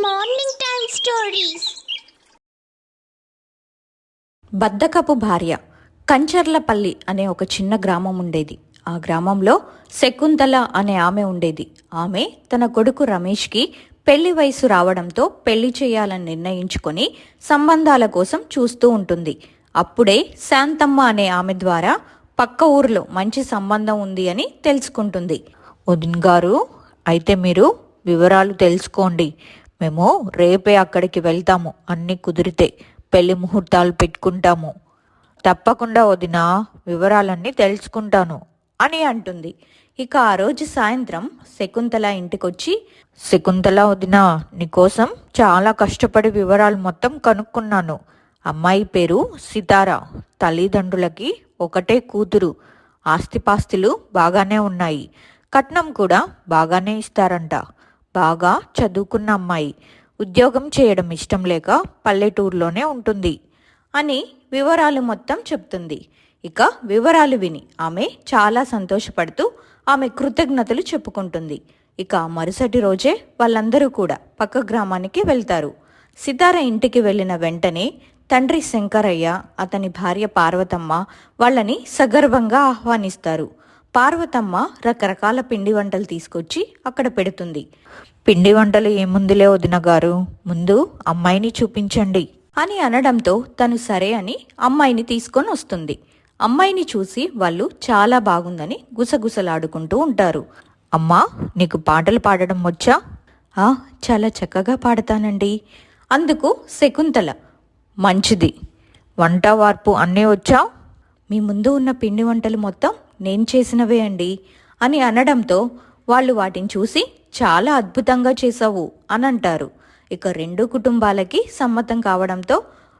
Morning time stories. బద్దకపు భార్య. కంచర్లపల్లి అనే ఒక చిన్న గ్రామం ఉండేది. ఆ గ్రామంలో శకుంతల అనే ఆమె ఉండేది. ఆమె తన కొడుకు రమేష్కి పెళ్లి వయసు రావడంతో పెళ్లి చేయాలని నిర్ణయించుకొని సంబంధాల కోసం చూస్తూ ఉంటుంది. అప్పుడే శాంతమ్మ అనే ఆమె ద్వారా పక్క ఊరిలో మంచి సంబంధం ఉంది అని తెలుసుకుంటుంది. వదిన్ గారు, అయితే మీరు వివరాలు తెలుసుకోండి. మేము రేపే అక్కడికి వెళ్తాము. అన్నీ కుదిరితే పెళ్లి ముహూర్తాలు పెట్టుకుంటాము. తప్పకుండా వదిన, వివరాలన్నీ తెలుసుకుంటాను అని అంటుంది. ఇక ఆ రోజు సాయంత్రం శకుంతల ఇంటికొచ్చి, శకుంతల వదిన, నీకోసం చాలా కష్టపడి వివరాలు మొత్తం కనుక్కున్నాను. అమ్మాయి పేరు సితారా. తల్లిదండ్రులకి ఒకటే కూతురు. ఆస్తిపాస్తులు బాగానే ఉన్నాయి. కట్నం కూడా బాగానే ఇస్తారంట. బాగా చదువుకున్న అమ్మాయి. ఉద్యోగం చేయడం ఇష్టం లేక పల్లెటూరులోనే ఉంటుంది అని వివరాలు మొత్తం చెప్తుంది. ఇక వివరాలు విని ఆమె చాలా సంతోషపడుతూ ఆమె కృతజ్ఞతలు చెప్పుకుంటుంది. ఇక మరుసటి రోజే వాళ్ళందరూ కూడా పక్క గ్రామానికి వెళ్తారు. సితార ఇంటికి వెళ్ళిన వెంటనే తండ్రి శంకరయ్య, అతని భార్య పార్వతమ్మ వాళ్ళని సగర్వంగా ఆహ్వానిస్తారు. పార్వతమ్మ రకరకాల పిండి వంటలు తీసుకొచ్చి అక్కడ పెడుతుంది. పిండి వంటలు ఏముందిలే వదిన గారు, ముందు అమ్మాయిని చూపించండి అని అనడంతో తను సరే అని అమ్మాయిని తీసుకొని వస్తుంది. అమ్మాయిని చూసి వాళ్ళు చాలా బాగుందని గుసగుసలాడుకుంటూ ఉంటారు. అమ్మా, నీకు పాటలు పాడడం వచ్చా? చాలా చక్కగా పాడతానండి. అందుకు శకుంతల, మంచిది. వంట వార్పు అన్నీ వచ్చా? మీ ముందు ఉన్న పిండి వంటలు మొత్తం నేను చేసినవే అండి అని అనడంతో వాళ్ళు వాటిని చూసి చాలా అద్భుతంగా చేసావు అని అంటారు. ఇక రెండు కుటుంబాలకి సమ్మతం కావడంతో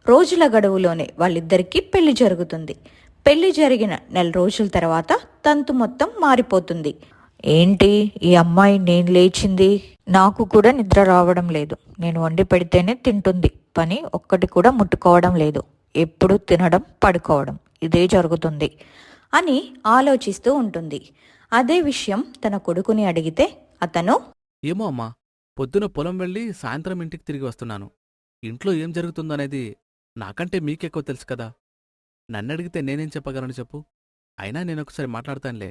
రోజుల గడువులోనే వాళ్ళిద్దరికీ పెళ్లి జరుగుతుంది. పెళ్లి జరిగిన 4 రోజుల తర్వాత తంతు మొత్తం మారిపోతుంది. ఏంటి ఈ అమ్మాయి నేను లేచింది? నాకు కూడా నిద్ర రావడం లేదు. నేను వండి పెడితేనే తింటుంది. పని ఒక్కటి కూడా ముట్టుకోవడం లేదు. ఎప్పుడు తినడం, పడుకోవడం, ఇదే జరుగుతుంది అని ఆలోచిస్తూ ఉంటుంది. అదే విషయం తన కొడుకుని అడిగితే అతను, ఏమో అమ్మా, పొద్దున పొలం వెళ్ళి సాయంత్రం ఇంటికి తిరిగి వస్తున్నాను. ఇంట్లో ఏం జరుగుతుందనేది నాకంటే మీకెక్కువ తెలుసు కదా. నన్నడిగితే నేనేం చెప్పగలను చెప్పు. అయినా నేనొకసారి మాట్లాడతానులే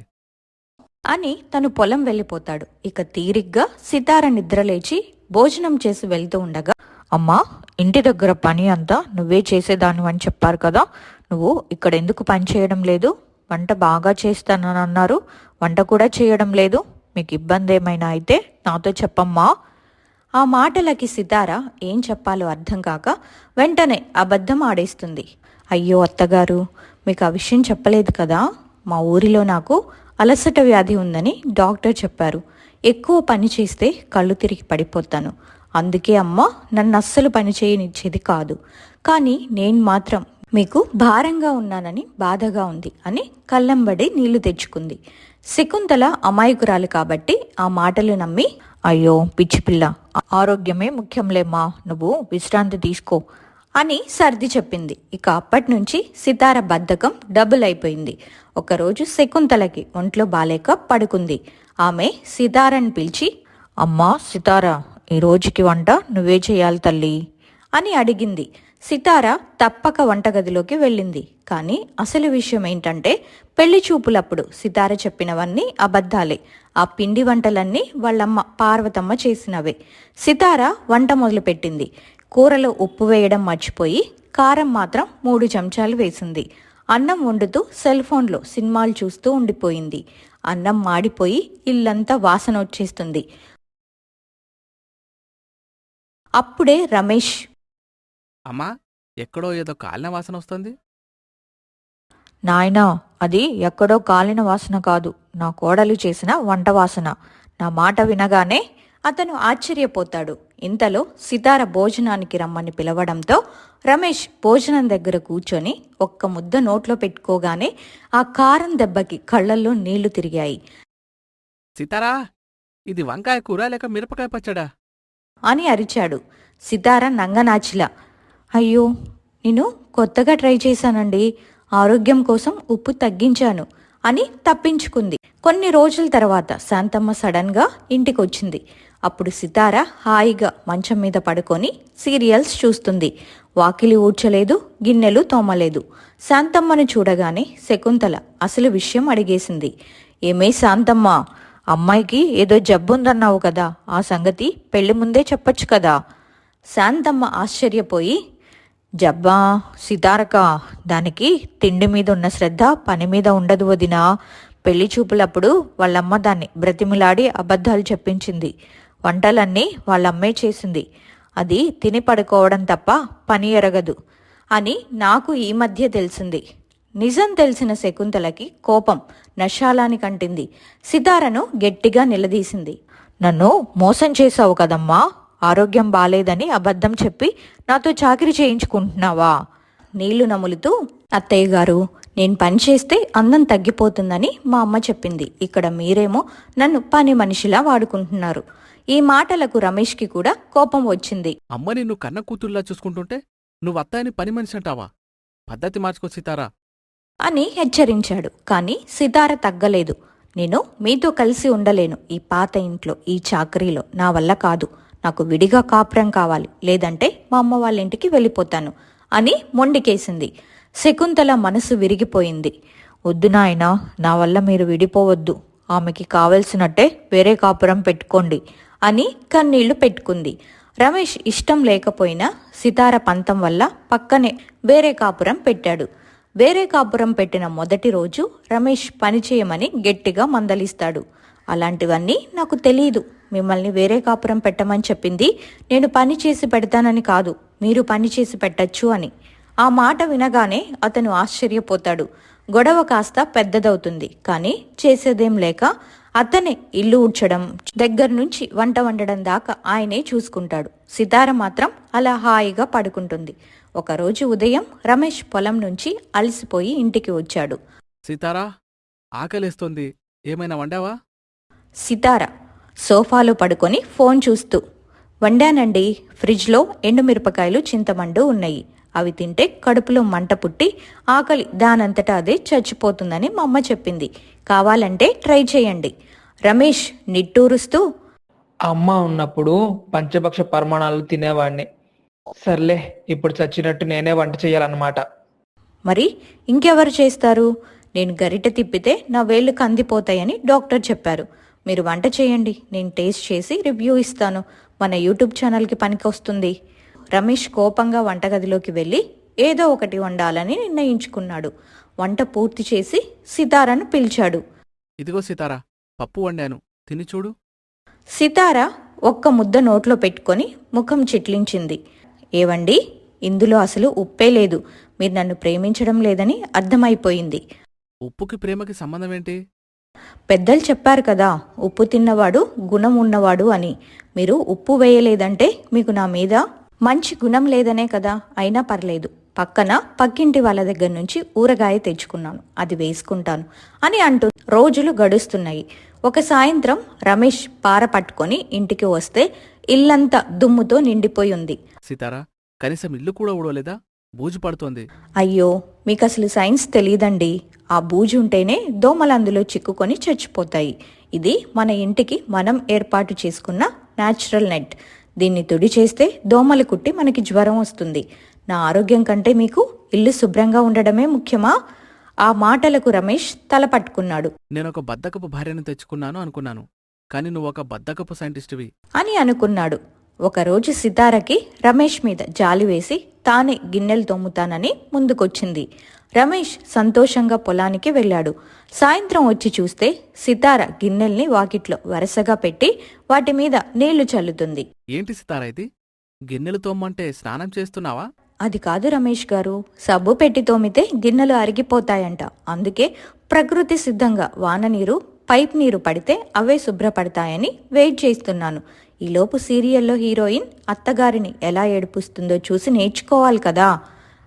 అని తను పొలం వెళ్ళిపోతాడు. ఇక తీరిగ్గా సితార నిద్రలేచి భోజనం చేసి వెళ్తూ ఉండగా, అమ్మా, ఇంటి దగ్గర పని అంతా నువ్వే చేసేదానివని చెప్పారు కదా, నువ్వు ఇక్కడ ఎందుకు పని చేయడం లేదు? వంట బాగా చేస్తానని అన్నారు, వంట కూడా చేయడం లేదు. మీకు ఇబ్బంది ఏమైనా అయితే నాతో చెప్పమ్మా. ఆ మాటలకి సితార ఏం చెప్పాలో అర్థం కాక వెంటనే అబద్ధం ఆడేస్తుంది. అయ్యో అత్తగారు, మీకు ఆ విషయం చెప్పలేదు కదా. మా ఊరిలో నాకు అలసట వ్యాధి ఉందని డాక్టర్ చెప్పారు. ఎక్కువ పని చేస్తే కళ్ళు తిరిగి పడిపోతాను. అందుకే అమ్మ నన్ను అస్సలు పని చేయనిచ్చేది కాదు. కానీ నేను మాత్రం మీకు భారంగా ఉన్నానని బాధగా ఉంది అని కళ్ళంబడి నీళ్లు తెచ్చుకుంది. శకుంతల అమాయకురాలు కాబట్టి ఆ మాటలు నమ్మి, అయ్యో పిచ్చి పిల్ల, ఆరోగ్యమే ముఖ్యంలేమ్మా, నువ్వు విశ్రాంతి తీసుకో అని సర్ది చెప్పింది. ఇక అప్పటి నుంచి సితార బద్ధకం డబుల్ అయిపోయింది. ఒకరోజు శకుంతలకి ఒంట్లో బాలేక పడుకుంది. ఆమె సితారని పిలిచి, అమ్మా సితార, ఈ రోజుకి వంట నువ్వే చేయాలి తల్లి అని అడిగింది. సితార తప్పక వంటగదిలోకి వెళ్ళింది. కానీ అసలు విషయం ఏంటంటే పెళ్లి చూపులప్పుడు సితార చెప్పినవన్నీ అబద్ధాలే. ఆ పిండి వంటలన్నీ వాళ్ళమ్మ పార్వతమ్మ చేసినవే. సితార వంట మొదలుపెట్టింది. కూరలో ఉప్పు వేయడం మర్చిపోయి కారం మాత్రం 3 చెంచాలు వేసింది. అన్నం వండుతూ సెల్ ఫోన్లో సినిమాలు చూస్తూ ఉండిపోయింది. అన్నం మాడిపోయి ఇల్లంతా వాసన వచ్చేస్తుంది. అప్పుడే రమేష్, అమ్మా, ఎక్కడో ఏదో కాలిన వాసన వస్తుంది. నాయనా, అది ఎక్కడో కాలిన వాసన కాదు, నా కోడలు చేసిన వంట వాసన. నా మాట వినగానే అతను ఆశ్చర్యపోతాడు. ఇంతలో సితార భోజనానికి రమ్మని పిలవడంతో రమేష్ భోజనం దగ్గర కూర్చొని ఒక్క ముద్ద నోట్లో పెట్టుకోగానే ఆ కారం దెబ్బకి కళ్ళల్లో నీళ్లు తిరిగాయి. సీతారా, ఇది వంకాయ కూర లేక మిరపకాయ పచ్చడా అని అరిచాడు. సితార నంగనాచిలా, అయ్యో నేను కొత్తగా ట్రై చేశానండి, ఆరోగ్యం కోసం ఉప్పు తగ్గించాను అని తప్పించుకుంది. కొన్ని రోజుల తర్వాత శాంతమ్మ సడన్గా ఇంటికొచ్చింది. అప్పుడు సితార హాయిగా మంచం మీద పడుకొని సీరియల్స్ చూస్తుంది. వాకిలి ఊడ్చలేదు, గిన్నెలు తోమలేదు. శాంతమ్మను చూడగానే శకుంతల అసలు విషయం అడిగేసింది. ఏమే శాంతమ్మ, అమ్మాయికి ఏదో జబ్బుందన్నావు కదా, ఆ సంగతి పెళ్లి ముందే చెప్పొచ్చు కదా. శాంతమ్మ ఆశ్చర్యపోయి, జబ్బా సితారక, దానికి తిండి మీద ఉన్న శ్రద్ధ పని మీద ఉండదు వదినా. పెళ్లి చూపులప్పుడు వాళ్ళమ్మ దాన్ని బ్రతిమిలాడి అబద్ధాలు చెప్పించింది. వంటలన్నీ వాళ్ళమ్మే చేసింది. అది తిని పడుకోవడం తప్ప పని ఎరగదు అని నాకు ఈ మధ్య తెలిసింది. నిజం తెలిసిన శకుంతలకి కోపం నశాలానికంటింది. సితారను గట్టిగా నిలదీసింది. నన్ను మోసం చేశావు కదమ్మా, ఆరోగ్యం బాలేదని అబద్ధం చెప్పి నాతో చాకిరీ చేయించుకుంటున్నావా? నీళ్లు నములుతూ, అత్తయ్య గారు, నేను పని చేస్తే అందం తగ్గిపోతుందని మా అమ్మ చెప్పింది. ఇక్కడ మీరేమో నన్ను పని మనిషిలా వాడుకుంటున్నారు. ఈ మాటలకు రమేష్కి కూడా కోపం వచ్చింది. అమ్మ నిన్ను కన్న కూతుర్లా చూసుకుంటుంటే నువ్వు అత్తాయని పని మనిషి అంటావా? పద్ధతి మార్చుకో సీతారా అని హెచ్చరించాడు. కానీ సితార తగ్గలేదు. నేను మీతో కలిసి ఉండలేను ఈ పాత ఇంట్లో, ఈ చాకరీలో. నా వల్ల కాదు. నాకు విడిగా కాపురం కావాలి, లేదంటే మా అమ్మ వాళ్ళ ఇంటికి వెళ్ళిపోతాను అని మొండికేసింది. శకుంతల మనసు విరిగిపోయింది. వద్దు నాయనా, నా వల్ల మీరు విడిపోవద్దు. ఆమెకి కావలసినట్టే వేరే కాపురం పెట్టుకోండి అని కన్నీళ్లు పెట్టుకుంది. రమేష్ ఇష్టం లేకపోయినా సితార పంతం వల్ల పక్కనే వేరే కాపురం పెట్టాడు. వేరే కాపురం పెట్టిన మొదటి రోజు రమేష్ పని చేయమని గట్టిగా మందలిస్తాడు. అలాంటివన్నీ నాకు తెలీదు. మిమ్మల్ని వేరే కాపురం పెట్టమని చెప్పింది నేను పని చేసి పెడతానని కాదు, మీరు పని చేసి పెట్టచ్చు అని. ఆ మాట వినగానే అతను ఆశ్చర్యపోతాడు. గొడవ కాస్త పెద్దదవుతుంది. కానీ చేసేదేం లేక అతనే ఇల్లు ఊడ్చడం దగ్గర నుంచి వంట వండడం దాకా ఆయనే చూసుకుంటాడు. సితార మాత్రం అలా హాయిగా పడుకుంటుంది. ఒకరోజు ఉదయం రమేష్ పొలం నుంచి అలసిపోయి ఇంటికి వచ్చాడు. సీతారా, ఆకలేస్తోంది, ఏమైనా వండావా? సితార సోఫాలో పడుకొని ఫోన్ చూస్తూ, వండానండి. ఫ్రిడ్జ్లో ఎండుమిరపకాయలు చింతమండు ఉన్నాయి. అవి తింటే కడుపులో మంట పుట్టి ఆకలి దానంతటా అదే చచ్చిపోతుందని మా అమ్మ చెప్పింది. కావాలంటే ట్రై చేయండి. రమేష్ నిట్టూరుస్తూ, అమ్మ ఉన్నప్పుడు పంచభక్ష పరిమాణాలు తినేవాడిని. సర్లే, ఇప్పుడు చచ్చినట్టు నేనే వంట చేయాలన్నమాట. మరి ఇంకెవరు చేస్తారు? నేను గరిటె తిప్పితే నా వేళ్ళు కందిపోతాయని డాక్టర్ చెప్పారు. మీరు వంట చేయండి, నేను టేస్ట్ చేసి రివ్యూ ఇస్తాను. మన యూట్యూబ్ ఛానల్కి పనికొస్తుంది. రమేష్ కోపంగా వంటగదిలోకి వెళ్ళి ఏదో ఒకటి వండాలని నిర్ణయించుకున్నాడు. వంట పూర్తి చేసి సితారను పిలిచాడు. ఇదిగో సీతారా, పప్పు వండాను, తిని చూడు. సితార ఒక్క ముద్ద నోట్లో పెట్టుకొని ముఖం చిట్లించింది. ఏవండి, ఇందులో అసలు ఉప్పే లేదు. మీరు నన్ను ప్రేమించడం లేదని అర్థమైపోయింది. ఉప్పుకి ప్రేమకి సంబంధమేంటి? పెద్దలు చెప్పారు కదా, ఉప్పు తిన్నవాడు గుణం ఉన్నవాడు అని. మీరు ఉప్పు వేయలేదంటే మీకు నా మీద మంచి గుణం లేదనే కదా. అయినా పర్లేదు, పక్కన పక్కింటి వాళ్ళ దగ్గర నుంచి ఊరగాయ తెచ్చుకున్నాను, అది వేసుకుంటాను అని అంటూ రోజులు గడుస్తున్నాయి. ఒక సాయంత్రం రమేష్ పార పట్టుకొని ఇంటికి వస్తే ఇల్లంతా దుమ్ముతో నిండిపోయి ఉంది. సీతారా, కనీసం ఇల్లు కూడా ఊడవలేదా? బూజు పడుతోంది. అయ్యో, మీకు అసలు సైన్స్ తెలీదండి. ఆ బూజు ఉంటేనే దోమలు అందులో చిక్కుకొని చచ్చిపోతాయి. ఇది మన ఇంటికి మనం ఏర్పాటు చేసుకున్న న్యాచురల్ నెట్. దీన్ని తుడి చేస్తే దోమలు కుట్టి మనకి జ్వరం వస్తుంది. నా ఆరోగ్యం కంటే మీకు ఇల్లు శుభ్రంగా ఉండడమే ముఖ్యమా? ఆ మాటలకు రమేష్ తల పట్టుకున్నాడు. నేనొక బద్దకపు భార్యను తెచ్చుకున్నాను అనుకున్నాను, కానీ నువ్వొక బద్దకపు సైంటిస్టువి అని అనుకున్నాడు. ఒకరోజు సితారకి రమేష్ మీద జాలి వేసి తానే గిన్నెలు తోముతానని ముందుకొచ్చింది. రమేష్ సంతోషంగా పొలానికి వెళ్ళాడు. సాయంత్రం వచ్చి చూస్తే సితార గిన్నెల్ని వాకిట్లో వరుసగా పెట్టి వాటి మీద నీళ్లు చల్లుతుంది. ఏంటి సీతారా ఇది? గిన్నెలు తోమ్మంటే స్నానం చేస్తున్నావా? అది కాదు రమేష్ గారు, సబ్బు పెట్టి తోమితే గిన్నెలు అరిగిపోతాయంట. అందుకే ప్రకృతి సిద్ధంగా వాన నీరు, పైప్ నీరు పడితే అవే శుభ్రపడతాయని వెయిట్ చేస్తున్నాను. ఈలోపు సీరియల్లో హీరోయిన్ అత్తగారిని ఎలా ఏడిపిస్తుందో చూసి నేర్చుకోవాలి కదా.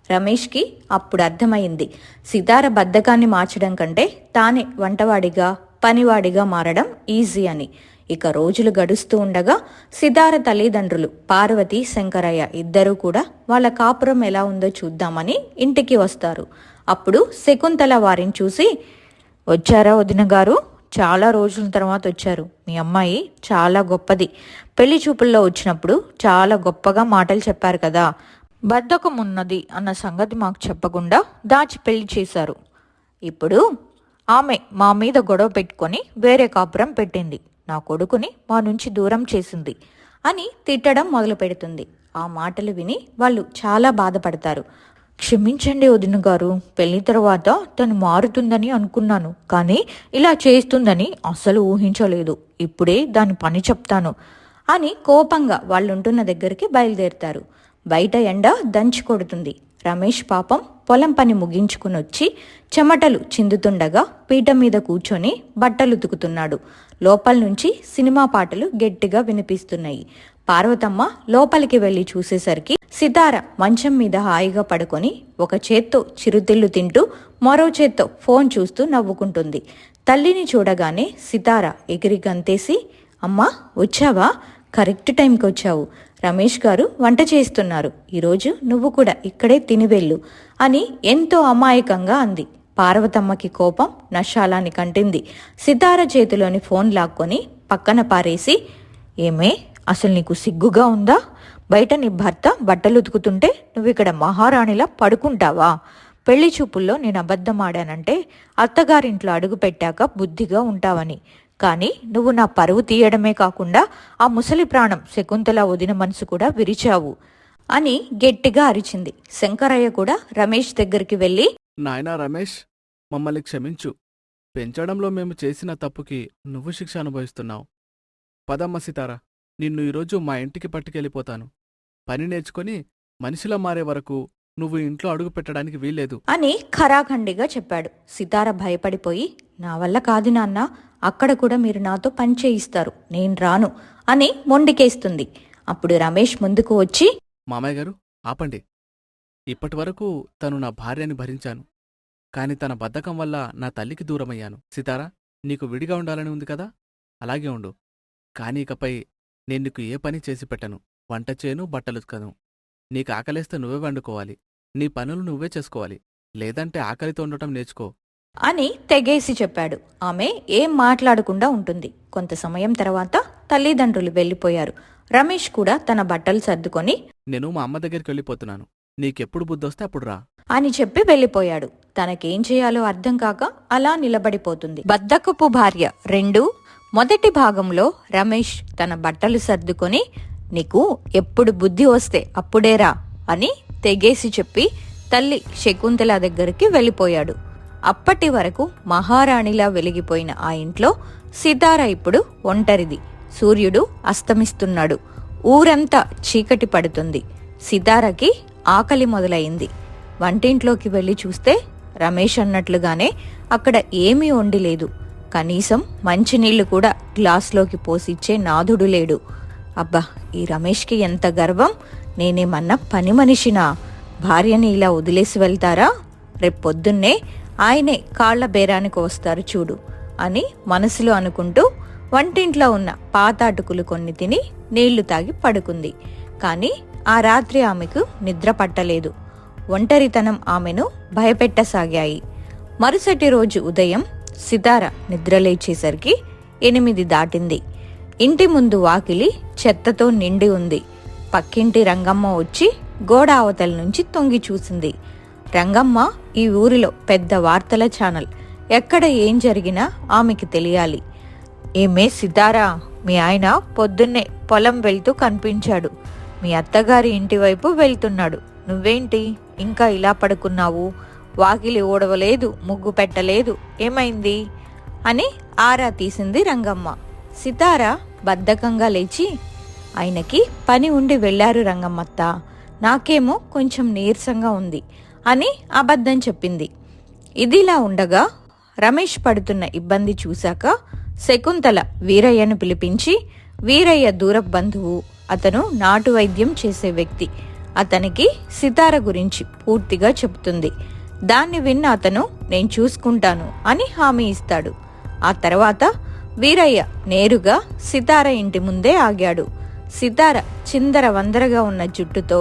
రమేష్కి అప్పుడు అర్థమైంది, సితార బద్ధకాన్ని మార్చడం కంటే తానే వంటవాడిగా పనివాడిగా మారడం ఈజీ అని. ఇక రోజులు గడుస్తూ ఉండగా సితార తల్లిదండ్రులు పార్వతి, శంకరయ్య ఇద్దరూ కూడా వాళ్ళ కాపురం ఎలా ఉందో చూద్దామని ఇంటికి వస్తారు. అప్పుడు శకుంతల వారిని చూసి, వచ్చారా వదిన గారు, చాలా రోజుల తర్వాత వచ్చారు. మీ అమ్మాయి చాలా గొప్పది. పెళ్లి చూపుల్లో వచ్చినప్పుడు చాలా గొప్పగా మాటలు చెప్పారు కదా. బద్ధకం ఉన్నది అన్న సంగతి మాకు చెప్పకుండా దాచి పెళ్లి చేశారు. ఇప్పుడు ఆమె మా మీద గొడవ పెట్టుకొని వేరే కాపురం పెట్టింది. నా కొడుకుని మా నుంచి దూరం చేసింది అని తిట్టడం మొదలు పెడుతుంది. ఆ మాటలు విని వాళ్ళు చాలా బాధపడతారు. క్షమించండి వదిన గారు, పెళ్లి తర్వాత తను మారుతుందని అనుకున్నాను, కానీ ఇలా చేస్తుందని అస్సలు ఊహించలేదు. ఇప్పుడే దాని పని చెప్తాను అని కోపంగా వాళ్ళుంటున్న దగ్గరికి బయలుదేరుతారు. బయట ఎండ దంచి కొడుతుంది. రమేష్ పాపం పొలం పని ముగించుకుని వచ్చి చెమటలు చిందుతుండగా పీట మీద కూర్చొని బట్టలు ఉతుకుతున్నాడు. లోపల నుంచి సినిమా పాటలు గట్టిగా వినిపిస్తున్నాయి. పార్వతమ్మ లోపలికి వెళ్లి చూసేసరికి సితార మంచం మీద హాయిగా పడుకొని ఒక చేత్తో చిరుతిళ్ళు తింటూ మరో చేత్తో ఫోన్ చూస్తూ నవ్వుకుంటుంది. తల్లిని చూడగానే సితార ఎగిరి గంతేసి, అమ్మా వచ్చావా? కరెక్ట్ టైంకి వచ్చావు. రమేష్ గారు వంట చేస్తున్నారు. ఈరోజు నువ్వు కూడా ఇక్కడే తిని వెళ్ళు అని ఎంతో అమాయకంగా అంది. పార్వతమ్మకి కోపం నశాలాన్ని కంటింది. సితార చేతిలోని ఫోన్ లాక్కొని పక్కన పారేసి, ఏమే అసలు నీకు సిగ్గుగా ఉందా? బయట నీ భర్త బట్టలు ఉతుకుతుంటే నువ్వు ఇక్కడ మహారాణిలా పడుకుంటావా? పెళ్లి చూపుల్లో నేను అబద్ధం ఆడానంటే అత్తగారింట్లో అడుగు పెట్టాక బుద్ధిగా ఉంటావని. కానీ నువ్వు నా పరువు తీయడమే కాకుండా ఆ ముసలి ప్రాణం శకుంతల వదిన మనసు కూడా విరిచావు అని గట్టిగా అరిచింది. శంకరయ్య కూడా రమేష్ దగ్గరికి వెళ్ళి, నాయనా రమేష్, మమ్మల్ని క్షమించు. పెంచడంలో మేము చేసిన తప్పుకి నువ్వు శిక్ష అనుభవిస్తున్నావు. పదమ్మ సితారా, నిన్ను ఈరోజు మా ఇంటికి పట్టుకెళ్ళిపోతాను. పని నేర్చుకొని మనిషిలా మారే వరకు నువ్వు ఇంట్లో అడుగు పెట్టడానికి వీల్లేదు అని ఖరాఖండిగా చెప్పాడు. సితార భయపడిపోయి, నా వల్ల కాదు నాన్న, అక్కడ కూడా మీరు నాతో పని చేయిస్తారు, నేను రాను అని మొండికేస్తుంది. అప్పుడు రమేష్ ముందుకు వచ్చి, మామయ్య గారు ఆపండి. ఇప్పటివరకు తను నా భార్యని భరించాను, కాని తన బద్ధకం వల్ల నా తల్లికి దూరమయ్యాను. సితారా, నీకు విడిగా ఉండాలని ఉంది కదా, అలాగే ఉండు. కానీ ఇకపై నేను నీకు ఏ పని చేసి పెట్టను. వంట చేయను, బట్టలుతుకను. నీకు ఆకలేస్తే నువ్వే వండుకోవాలి. నీ పనులు నువ్వే చేసుకోవాలి. లేదంటే ఆకలితో ఉండటం నేర్చుకో అని తెగేసి చెప్పాడు. ఆమె ఏం మాట్లాడకుండా ఉంటుంది. కొంత సమయం తర్వాత తల్లిదండ్రులు వెళ్ళిపోయారు. రమేష్ కూడా తన బట్టలు సర్దుకొని, నేను మా అమ్మ దగ్గరికి వెళ్ళిపోతున్నాను. నీకెప్పుడు బుద్ధొస్తే అప్పుడు రా అని చెప్పి వెళ్ళిపోయాడు. తనకేం చేయాలో అర్థం కాక అలా నిలబడిపోతుంది. బద్దకపు భార్య 2 మొదటి భాగంలో రమేష్ తన బట్టలు సర్దుకొని, నీకు ఎప్పుడు బుద్ధి వస్తే అప్పుడేరా అని తెగేసి చెప్పి తల్లి శకుంతల దగ్గరికి వెళ్ళిపోయాడు. అప్పటి వరకు మహారాణిలా వెలిగిపోయిన ఆ ఇంట్లో సితార ఇప్పుడు ఒంటరిది. సూర్యుడు అస్తమిస్తున్నాడు. ఊరంతా చీకటి పడుతుంది. సితారకి ఆకలి మొదలయింది. వంటింట్లోకి వెళ్ళి చూస్తే రమేష్ అన్నట్లుగానే అక్కడ ఏమీ వండి లేదు. కనీసం మంచినీళ్లు కూడా గ్లాస్లోకి పోసిచ్చే నాథుడు లేడు. అబ్బా, ఈ రమేష్కి ఎంత గర్వం! నేనేమన్నా పని మనిషినా? భార్యని ఇలా వదిలేసి వెళ్తారా? రేపొద్దున్నే ఆయనే కాళ్ల బేరానికి వస్తారు చూడు అని మనసులో అనుకుంటూ వంటింట్లో ఉన్న పాత అటుకులు కొన్ని తిని నీళ్లు తాగి పడుకుంది. కాని ఆ రాత్రి ఆమెకు నిద్ర పట్టలేదు. ఒంటరితనం ఆమెను భయపెట్టసాగాయి. మరుసటి రోజు ఉదయం సితార నిద్రలేచేసరికి 8 దాటింది. ఇంటి ముందు వాకిలి చెత్తతో నిండి ఉంది. పక్కింటి రంగమ్మ వచ్చి గోడ అవతల నుంచి తొంగి చూసింది. రంగమ్మ ఈ ఊరిలో పెద్ద వార్తల ఛానల్. ఎక్కడ ఏం జరిగినా ఆమెకి తెలియాలి. ఏమే సితారా, మీ ఆయన పొద్దున్నే పొలం వెళ్తూ కనిపించాడు. మీ అత్తగారి ఇంటి వైపు వెళ్తున్నాడు. నువ్వేంటి ఇంకా ఇలా పడుకున్నావు? వాకిలి ఓడవలేదు, ముగ్గు పెట్టలేదు, ఏమైంది అని ఆరా తీసింది రంగమ్మ. సితార బద్ధకంగా లేచి, ఆయనకి పని ఉండి వెళ్లారు రంగమ్మత్త, నాకేమో కొంచెం నీరసంగా ఉంది అని అబద్ధం చెప్పింది. ఇదిలా ఉండగా రమేష్ పడుతున్న ఇబ్బంది చూశాక శకుంతల వీరయ్యను పిలిపించి, వీరయ్య దూరపు బంధువు, అతను నాటు వైద్యం చేసే వ్యక్తి, అతనికి సితార గురించి పూర్తిగా చెబుతుంది. దాన్ని విన్న అతను నేను చూసుకుంటాను అని హామీ ఇస్తాడు. ఆ తర్వాత వీరయ్య నేరుగా సితార ఇంటి ముందే ఆగాడు. సితార చిందర వందరగా ఉన్న జుట్టుతో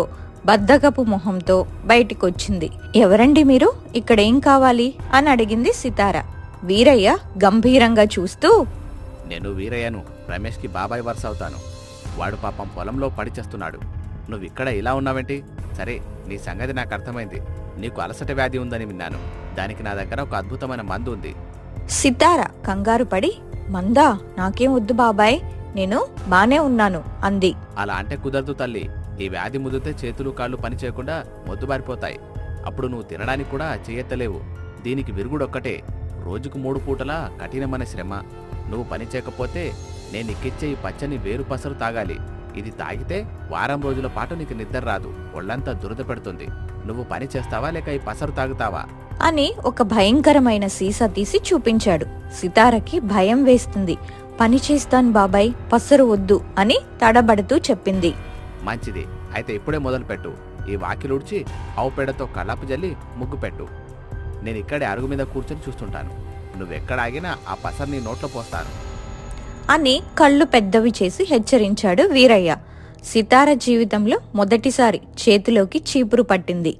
బద్ధకపు మొహంతో బయటికొచ్చింది. ఎవరండి మీరు? ఇక్కడేం కావాలి అని అడిగింది సితార. వీరయ్య గంభీరంగా చూస్తూ, నేను వీరయ్యను, రమేష్కి బాబాయ్ వరుస అవుతాను. వాడు పాపం పొలంలో పడిచేస్తున్నాడు. నువ్విక్కడ ఇలా ఉన్నావేంటి? సరే, నీ సంగతి నాకు అర్థమైంది. నీకు అలసట వ్యాధి ఉందని విన్నాను. దానికి నా దగ్గర ఒక అద్భుతమైన మందు ఉంది. సితార కంగారు పడి, మందా? నాకేం వద్దు బాబాయ్, నేను బానే ఉన్నాను అంది. అలా అంటే కుదరదు తల్లి. ఈ వ్యాధి ముదిరితే చేతులు కాళ్ళు పని చేయకుండా మొద్దుబారిపోతాయి. అప్పుడు నువ్వు తినడానికి కూడా చేయత్తలేవు. దీనికి విరుగుడొక్కటే. రోజుకు 3 పూటలా కఠినమైన శ్రమ. నువ్వు పని చేయకపోతే నేను ఇక్కిచ్చే ఈ పచ్చని వేరు పసరు తాగాలి. ఇది తాగితే వారం రోజుల పాటు నీకు నిద్ర రాదు. ఒళ్ళంతా దురద పెడుతుంది. నువ్వు పని చేస్తావా లేక ఈ పసరు తాగుతావా అని ఒక భయంకరమైన సీసా తీసి చూపించాడు. సితారకి భయం వేస్తుంది. పని చేస్తాను బాబాయ్, పసరు వద్దు అని తడబడుతూ చెప్పింది. మంచిది, అయితే ఇప్పుడే మొదలుపెట్టు. ఈ వాకిలుడ్చి ఆవు పేడతో కళ్ళాపు జల్లి ముగ్గు పెట్టు. నేను ఇక్కడే అరుగు మీద కూర్చొని చూస్తుంటాను. నువ్వెక్కడ ఆగినా ఆ పసరు నీ నోట్లో పోస్తాను అని కళ్ళు పెద్దవి చేసి హెచ్చరించాడు వీరయ్య. సితార జీవితంలో మొదటిసారి చేతిలోకి చీపురు పట్టింది.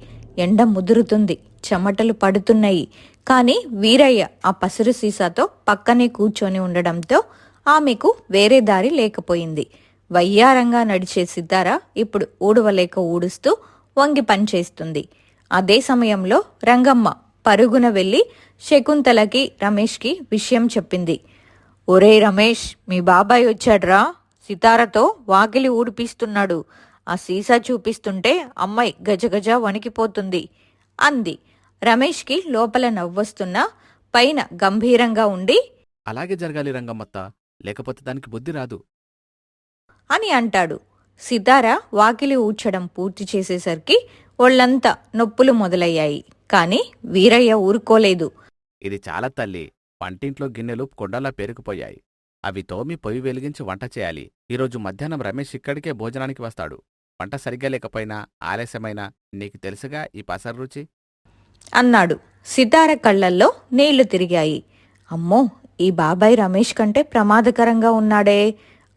ఎండ ముదురుతుంది, చెమటలు పడుతున్నాయి. కాని వీరయ్య ఆ పసరు సీసాతో పక్కనే కూర్చొని ఉండడంతో ఆమెకు వేరే దారి లేకపోయింది. వయ్యారంగా నడిచే సితార ఇప్పుడు ఊడవలేక ఊడుస్తూ వంగి పనిచేస్తుంది. అదే సమయంలో రంగమ్మ పరుగున వెళ్లి శకుంతలకి, రమేష్కి విషయం చెప్పింది. ఒరే రమేష్, మీ బాబాయ్ వచ్చాడ్రా. సితారతో వాకిలి ఊడిపిస్తున్నాడు. ఆ సీసా చూపిస్తుంటే అమ్మాయి గజగజ వణికిపోతుంది అంది. రమేష్కి లోపల నవ్వొస్తున్నా పైన గంభీరంగా ఉండి, అలాగే జరగాలి రంగమ్మత్త, లేకపోతే దానికి బుద్ధి రాదు అని అంటాడు. సితార వాకిలి ఊడ్చడం పూర్తి చేసేసరికి ఒళ్లంతా నొప్పులు మొదలయ్యాయి. కాని వీరయ్య ఊరుకోలేదు. ఇది చాలా తల్లి. వంటింట్లో గిన్నెలు కొండలా పేరుకుపోయాయి. అవి తోమి పొయ్యి వెలిగించి వంట చేయాలి. ఈరోజు మధ్యాహ్నం రమేష్ ఇక్కడికే భోజనానికి వస్తాడు. వంట సరిగ్గా లేకపోయినా ఆలస్యమైనా నీకు తెలుసుగా ఈ పసరు రుచి అన్నాడు. సితార కళ్లల్లో నీళ్లు తిరిగాయి. అమ్మో, ఈ బాబాయ్ రమేష్ కంటే ప్రమాదకరంగా ఉన్నాడే.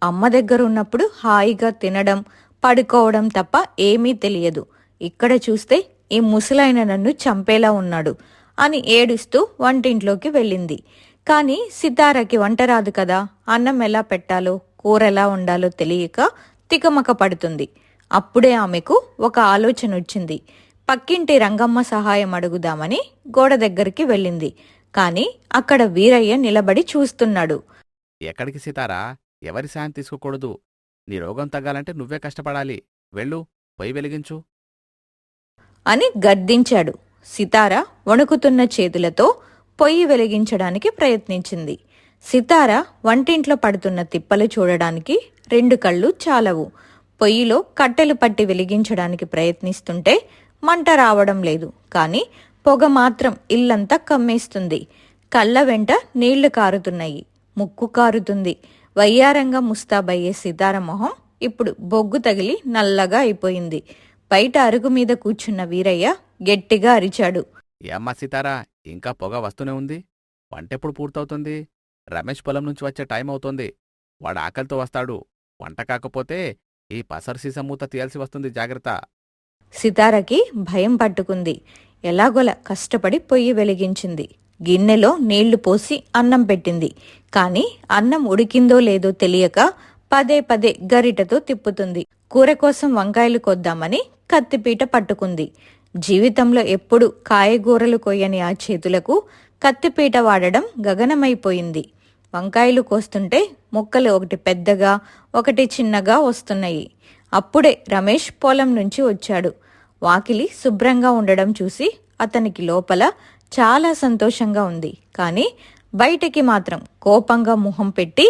అమ్మ దగ్గరున్నప్పుడు హాయిగా తినడం, పడుకోవడం తప్ప ఏమీ తెలియదు. ఇక్కడ చూస్తే ఈ ముసలైన నన్ను చంపేలా ఉన్నాడు అని ఏడుస్తూ వంటింట్లోకి వెళ్ళింది. కాని సితారకి వంట రాదు కదా. అన్నం ఎలా పెట్టాలో, కూరెలా వండాలో తెలియక తికమక పడుతుంది. అప్పుడే ఆమెకు ఒక ఆలోచన వచ్చింది. పక్కింటి రంగమ్మ సహాయం అడుగుదామని గోడ దగ్గరికి వెళ్ళింది. కాని అక్కడ వీరయ్య నిలబడి చూస్తున్నాడు. ఎక్కడికి సీతారా? ఎవరి సాయం తీసుకోకూడదు. నీ రోగం తగ్గాలంటే నువ్వే కష్టపడాలి. వెళ్ళు, పొయ్యి వెలిగించు అని గద్దించాడు. సితార వణుకుతున్న చేతులతో పొయ్యి వెలిగించడానికి ప్రయత్నించింది. సితార వంటింట్లో పడుతున్న తిప్పలు చూడడానికి 2 కళ్ళు చాలవు. పొయ్యిలో కట్టెలు పట్టి వెలిగించడానికి ప్రయత్నిస్తుంటే మంట రావడం లేదు. కాని పొగ మాత్రం ఇల్లంతా కమ్మేస్తుంది. కళ్ళ వెంట నీళ్లు కారుతున్నాయి, ముక్కు కారుతుంది. వయ్యారంగా ముస్తాబయ్యే సితార మొహం ఇప్పుడు బొగ్గు తగిలి నల్లగా అయిపోయింది. బయట అరుగు మీద కూర్చున్న వీరయ్య గట్టిగా అరిచాడు. ఏమ్మా సీతారా, ఇంకా పొగ వస్తూనే ఉంది. వంటెప్పుడు పూర్తవుతుంది? రమేష్ పొలం నుంచి వచ్చే టైం అవుతోంది. వాడు ఆకలితో వస్తాడు. వంట కాకపోతే ఈ పసరు సీసా మూత తీయాల్సి వస్తుంది. జాగ్రత్త. సితారకి భయం పట్టుకుంది. ఎలాగోలా కష్టపడి పొయ్యి వెలిగించింది. గిన్నెలో నీళ్లు పోసి అన్నం పెట్టింది. కాని అన్నం ఉడికిందో లేదో తెలియక పదే పదే గరిటతో తిప్పుతుంది. కూర కోసం వంకాయలు కొద్దామని కత్తిపీట పట్టుకుంది. జీవితంలో ఎప్పుడు కాయగూరలు కొయ్యని ఆ చేతులకు కత్తిపీట వాడడం గగనమైపోయింది. వంకాయలు కోస్తుంటే ముక్కలు ఒకటి పెద్దగా, ఒకటి చిన్నగా వస్తున్నాయి. అప్పుడే రమేష్ పొలం నుంచి వచ్చాడు. వాకిలి శుభ్రంగా ఉండడం చూసి అతనికి లోపల చాలా సంతోషంగా ఉంది. కాని బయటికి మాత్రం కోపంగా మొహం పెట్టి,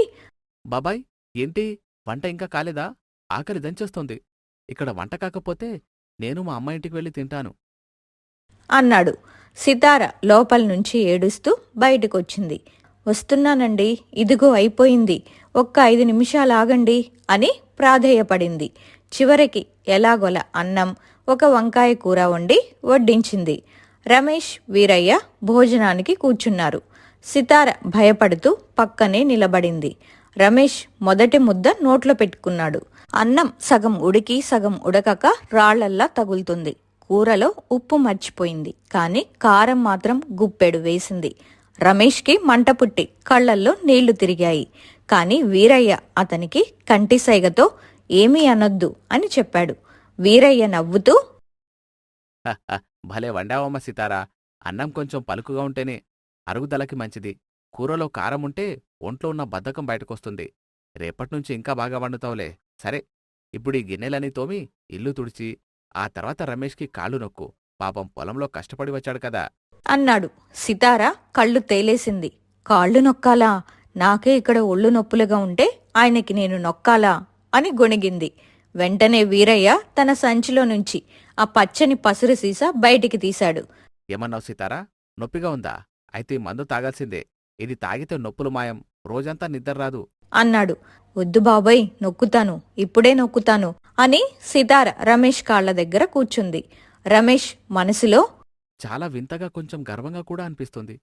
బాబాయ్, ఏంటి వంట ఇంకా కాలేదా? ఆకలి దంచేస్తోంది. ఇక్కడ వంట కాకపోతే నేను మా అమ్మ ఇంటికి వెళ్ళి తింటాను అన్నాడు. సితార లోపల నుంచి ఏడుస్తూ బయటకొచ్చింది. వస్తున్నానండి, ఇదిగో అయిపోయింది, ఒక్క 5 నిమిషాలు ఆగండి అని ప్రాధేయపడింది. చివరికి ఎలాగోలా అన్నం, ఒక వంకాయ కూర వండి వడ్డించింది. రమేష్, వీరయ్య భోజనానికి కూర్చున్నారు. సితార భయపడుతూ పక్కనే నిలబడింది. రమేష్ మొదటి ముద్ద నోట్లో పెట్టుకున్నాడు. అన్నం సగం ఉడికి సగం ఉడకక రాళ్లల్లా తగులుతుంది. కూరలో ఉప్పు మర్చిపోయింది. కాని కారం మాత్రం గుప్పెడు వేసింది. రమేష్కి మంట పుట్టి కళ్ళల్లో నీళ్లు తిరిగాయి. కాని వీరయ్య అతనికి కంటి సైగతో ఏమీ అనొద్దు అని చెప్పాడు. వీరయ్య నవ్వుతూ, భలే వండావమ్మ సీతారా. అన్నం కొంచెం పలుకుగా ఉంటేనే అరుగుదలకి మంచిది. కూరలో కారం ఉంటే ఒంట్లో ఉన్న బద్ధకం బయటకొస్తుంది. రేపట్నుంచి ఇంకా బాగా వండుతావులే. సరే, ఇప్పుడు ఈ గిన్నెలని తోమి ఇల్లు తుడిచి ఆ తర్వాత రమేష్కి కాళ్ళు నొక్కు. పాపం పొలంలో కష్టపడి వచ్చాడు కదా. అన్నాడు. సితార కళ్ళు తేలేసింది. కాళ్ళు నొక్కాలా? నాకే ఇక్కడ ఒళ్ళు నొప్పులుగా ఉంటే ఆయనకి నేను నొక్కాలా అని గొణిగింది. వెంటనే వీరయ్య తన సంచిలో నుంచి ఆ పచ్చని పసురు సీసా బయటికి తీశాడు. ఏమన్నావు సీతారా? నొప్పిగా ఉందా? అయితే ఈ మందు తాగాల్సిందే. ఇది తాగితే నొప్పులు మాయం, రోజంతా నిద్రరాదు అన్నాడు. వద్దు బాబాయ్, నొక్కుతాను, ఇప్పుడే నొక్కుతాను అని సితార రమేష్ కాళ్ల దగ్గర కూర్చుంది. రమేష్ మనసులో, చాలా వింతగా కొంచెం గర్వంగా కూడా అనిపిస్తుంది.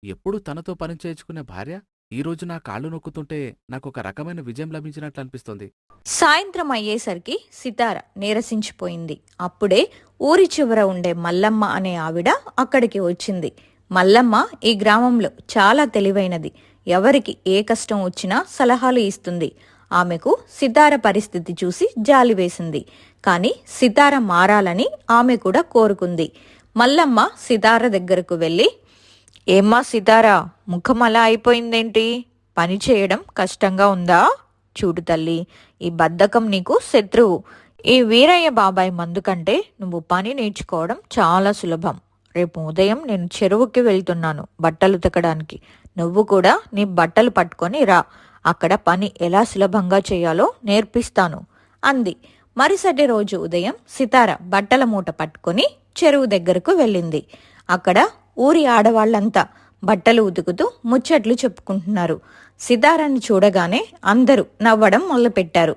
ఎప్పుడు తనతో పని చేయించుకునే భార్య ఈరోజు నా కాళ్ళు నొక్కుతుంటే నాకొక రకమైన విజయం లభించినట్లు అనిపిస్తుంది. సాయంత్రం అయ్యేసరికి సితార నీరసించిపోయింది. అప్పుడే ఊరి చివర ఉండే మల్లమ్మ అనే ఆవిడ అక్కడికి వచ్చింది. మల్లమ్మ ఈ గ్రామంలో చాలా తెలివైనది. ఎవరికి ఏ కష్టం వచ్చినా సలహాలు ఇస్తుంది. ఆమెకు సితార పరిస్థితి చూసి జాలి వేసింది. కాని సితార మారాలని ఆమె కూడా కోరుకుంది. మల్లమ్మ సితార దగ్గరకు వెళ్ళి, ఏమ్మా సితారా, ముఖం అలా అయిపోయిందేంటి? పని చేయడం కష్టంగా ఉందా? చూడు తల్లి, ఈ బద్ధకం నీకు శత్రువు. ఈ వీరయ్య బాబాయ్ మందు కంటే నువ్వు పని నేర్చుకోవడం చాలా సులభం. రేపు ఉదయం నేను చెరువుకి వెళ్తున్నాను బట్టలు ఉతకడానికి. నువ్వు కూడా నీ బట్టలు పట్టుకొని రా. అక్కడ పని ఎలా సులభంగా చేయాలో నేర్పిస్తాను అంది. మరుసటి రోజు ఉదయం సితార బట్టల మూట పట్టుకొని చెరువు దగ్గరకు వెళ్ళింది. అక్కడ ఊరి ఆడవాళ్లంతా బట్టలు ఉతుకుతూ ముచ్చట్లు చెప్పుకుంటున్నారు. సితారాన్ని చూడగానే అందరూ నవ్వడం మొదలుపెట్టారు.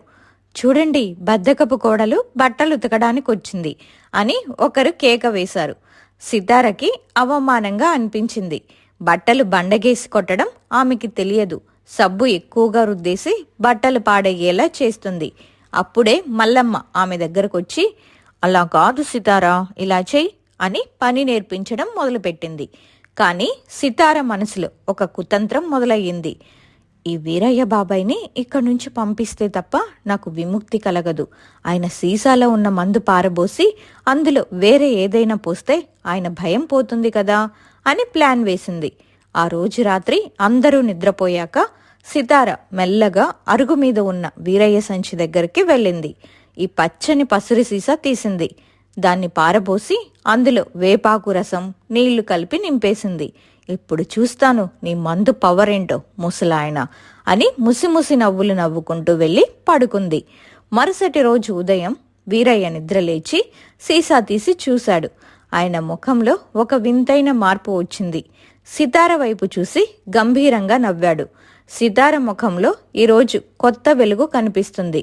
చూడండి, బద్ధకపు కోడలు బట్టలు ఉతకడానికి వచ్చింది అని ఒకరు కేక వేశారు. సితారకి అవమానంగా అనిపించింది. బట్టలు బండగేసి కొట్టడం ఆమెకి తెలియదు. సబ్బు ఎక్కువగా రుద్దేసి బట్టలు పాడయ్యేలా చేస్తుంది. అప్పుడే మల్లమ్మ ఆమె దగ్గరకొచ్చి, అలా కాదు సితారా, ఇలా చెయ్యి అని పని నేర్పించడం మొదలుపెట్టింది. కానీ సితార మనసులో ఒక కుతంత్రం మొదలయ్యింది. ఈ వీరయ్య బాబాయ్ని ఇక్కడి నుంచి పంపిస్తే తప్ప నాకు విముక్తి కలగదు. ఆయన సీసాలో ఉన్న మందు పారబోసి అందులో వేరే ఏదైనా పోస్తే ఆయన భయం పోతుంది కదా అని ప్లాన్ వేసింది. ఆ రోజు రాత్రి అందరూ నిద్రపోయాక సితార మెల్లగా అరుగు మీద ఉన్న వీరయ్య సంచి దగ్గరికి వెళ్ళింది. ఈ పచ్చని పసురు సీసా తీసింది. దాన్ని పారబోసి అందులో వేపాకు రసం, నీళ్లు కలిపి నింపేసింది. ఇప్పుడు చూస్తాను నీ మందు పవర్ ఏంటో ముసలాయన అని ముసిముసి నవ్వులు నవ్వుకుంటూ వెళ్ళి పడుకుంది. మరుసటి రోజు ఉదయం వీరయ్య నిద్రలేచి సీసా తీసి చూశాడు. ఆయన ముఖంలో ఒక వింతైన మార్పు వచ్చింది. సితార వైపు చూసి గంభీరంగా నవ్వాడు. సితార ముఖంలో ఈరోజు కొత్త వెలుగు కనిపిస్తుంది.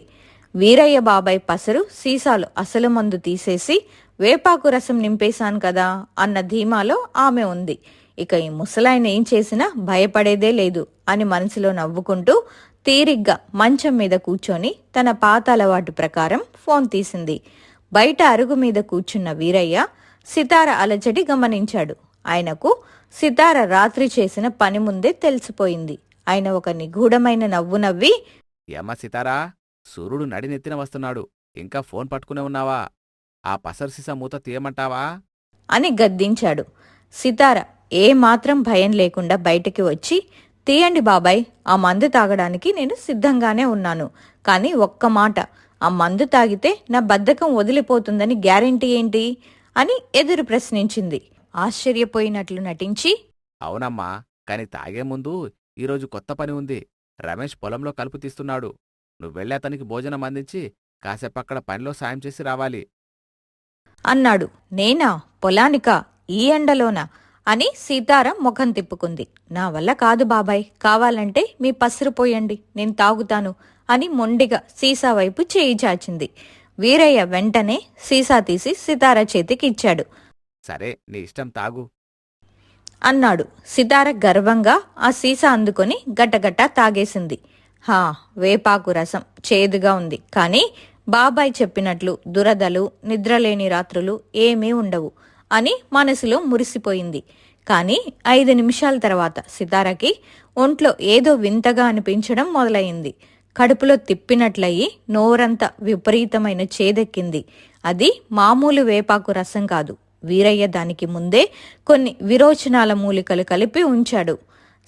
వీరయ్య బాబాయ్ పసరు సీసాలు అసలు మందు తీసేసి వేపాకు రసం నింపేశాను కదా అన్న ధీమాలో ఆమె ఉంది. ఇక ఈ ముసలాయన ఏం చేసినా భయపడేదే లేదు అని మనసులో నవ్వుకుంటూ తీరిగ్గా మంచం మీద కూర్చొని తన పాత అలవాటు ప్రకారం ఫోన్ తీసింది. బయట అరుగు మీద కూర్చున్న వీరయ్య సితార అలజడి గమనించాడు. ఆయనకు సితార రాత్రి చేసిన పని ముందే తెలిసిపోయింది. ఆయన ఒక నిగూఢమైన నవ్వు నవ్వి, ఏమ్మా సీతారా, సూర్యుడు నడినెత్తిన వస్తున్నాడు, ఇంకా ఫోన్ పట్టుకునే ఉన్నావా? ఆ పసరు సీసా మూత తీయమంటావా అని గద్దించాడు. సితార ఏమాత్రం భయం లేకుండా బయటికి వచ్చి, తీయండి బాబాయ్, ఆ మందు తాగడానికి నేను సిద్ధంగానే ఉన్నాను. కానీ ఒక్క మాట, ఆ మందు తాగితే నా బద్ధకం వదిలిపోతుందని గ్యారెంటీ ఏంటి అని ఎదురు ప్రశ్నించింది. ఆశ్చర్యపోయినట్లు నటించి, అవునమ్మా, కాని తాగే ముందు ఈరోజు కొత్త పని ఉంది. రమేష్ పొలంలో కలుపు తీస్తున్నాడు. నువ్వెళ్ళి అతనికి భోజనం అందించి కాసేపక్కడ పనిలో సాయం చేసి రావాలి అన్నాడు. నేనా? పొలానికా? ఈ ఎండలోనా అని సీతార ముఖం తిప్పుకుంది. నా వల్ల కాదు బాబాయ్, కావాలంటే మీ పసరు పోయండి, నేను తాగుతాను అని మొండిగా సీసా వైపు చేయి చాచింది. వీరయ్య వెంటనే సీసా తీసి సితార చేతికి ఇచ్చాడు. సరే, నీ ఇష్టం, తాగు అన్నాడు. సితార గర్వంగా ఆ సీసా అందుకొని గటగటా తాగేసింది. హా, వేపాకు రసం చేదుగా ఉంది, కానీ బాబాయ్ చెప్పినట్లు దురదలు, నిద్రలేని రాత్రులు ఏమీ ఉండవు అని మనసులో మురిసిపోయింది. కానీ 5 నిమిషాల తర్వాత సితారకి ఒంట్లో ఏదో వింతగా అనిపించడం మొదలైంది. కడుపులో తిప్పినట్లయి నోరంతా విపరీతమైన చేదెక్కింది. అది మామూలు వేపాకు రసం కాదు. వీరయ్య దానికి ముందే కొన్ని విరోచనాల మూలికలు కలిపి ఉంచాడు.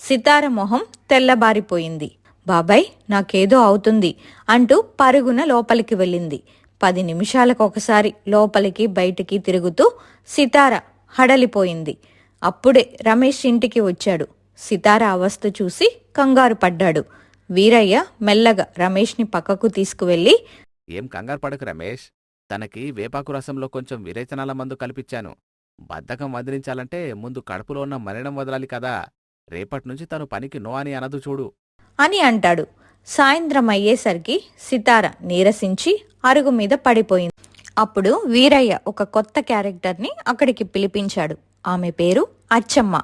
సితార మొహం తెల్లబారిపోయింది. బాబాయ్, నాకేదో అవుతుంది అంటూ పరుగున లోపలికి వెళ్ళింది. 10 నిమిషాలకు ఒకసారి లోపలికి బయటికి తిరుగుతూ సితార హడలిపోయింది. అప్పుడే రమేష్ ఇంటికి వచ్చాడు. సితార అవస్థ చూసి కంగారు పడ్డాడు. వీరయ్య మెల్లగా రమేష్ని పక్కకు తీసుకువెళ్ళి, ఏం కంగారు పడకు రమేష్, తనకి వేపాకు రసంలో కొంచెం విరేచనాల మందు కల్పించాను. బద్ధకం వదిలించాలంటే ముందు కడుపులో ఉన్న మరణం వదలాలి కదా. రేపట్నుంచి తను పనికి నో అని అనదు చూడు అని అంటాడు. సాయంత్రం అయ్యేసరికి సితార నీరసించి అరుగు మీద పడిపోయింది. అప్పుడు వీరయ్య ఒక కొత్త క్యారెక్టర్ని అక్కడికి పిలిపించాడు. ఆమె పేరు అచ్చమ్మ.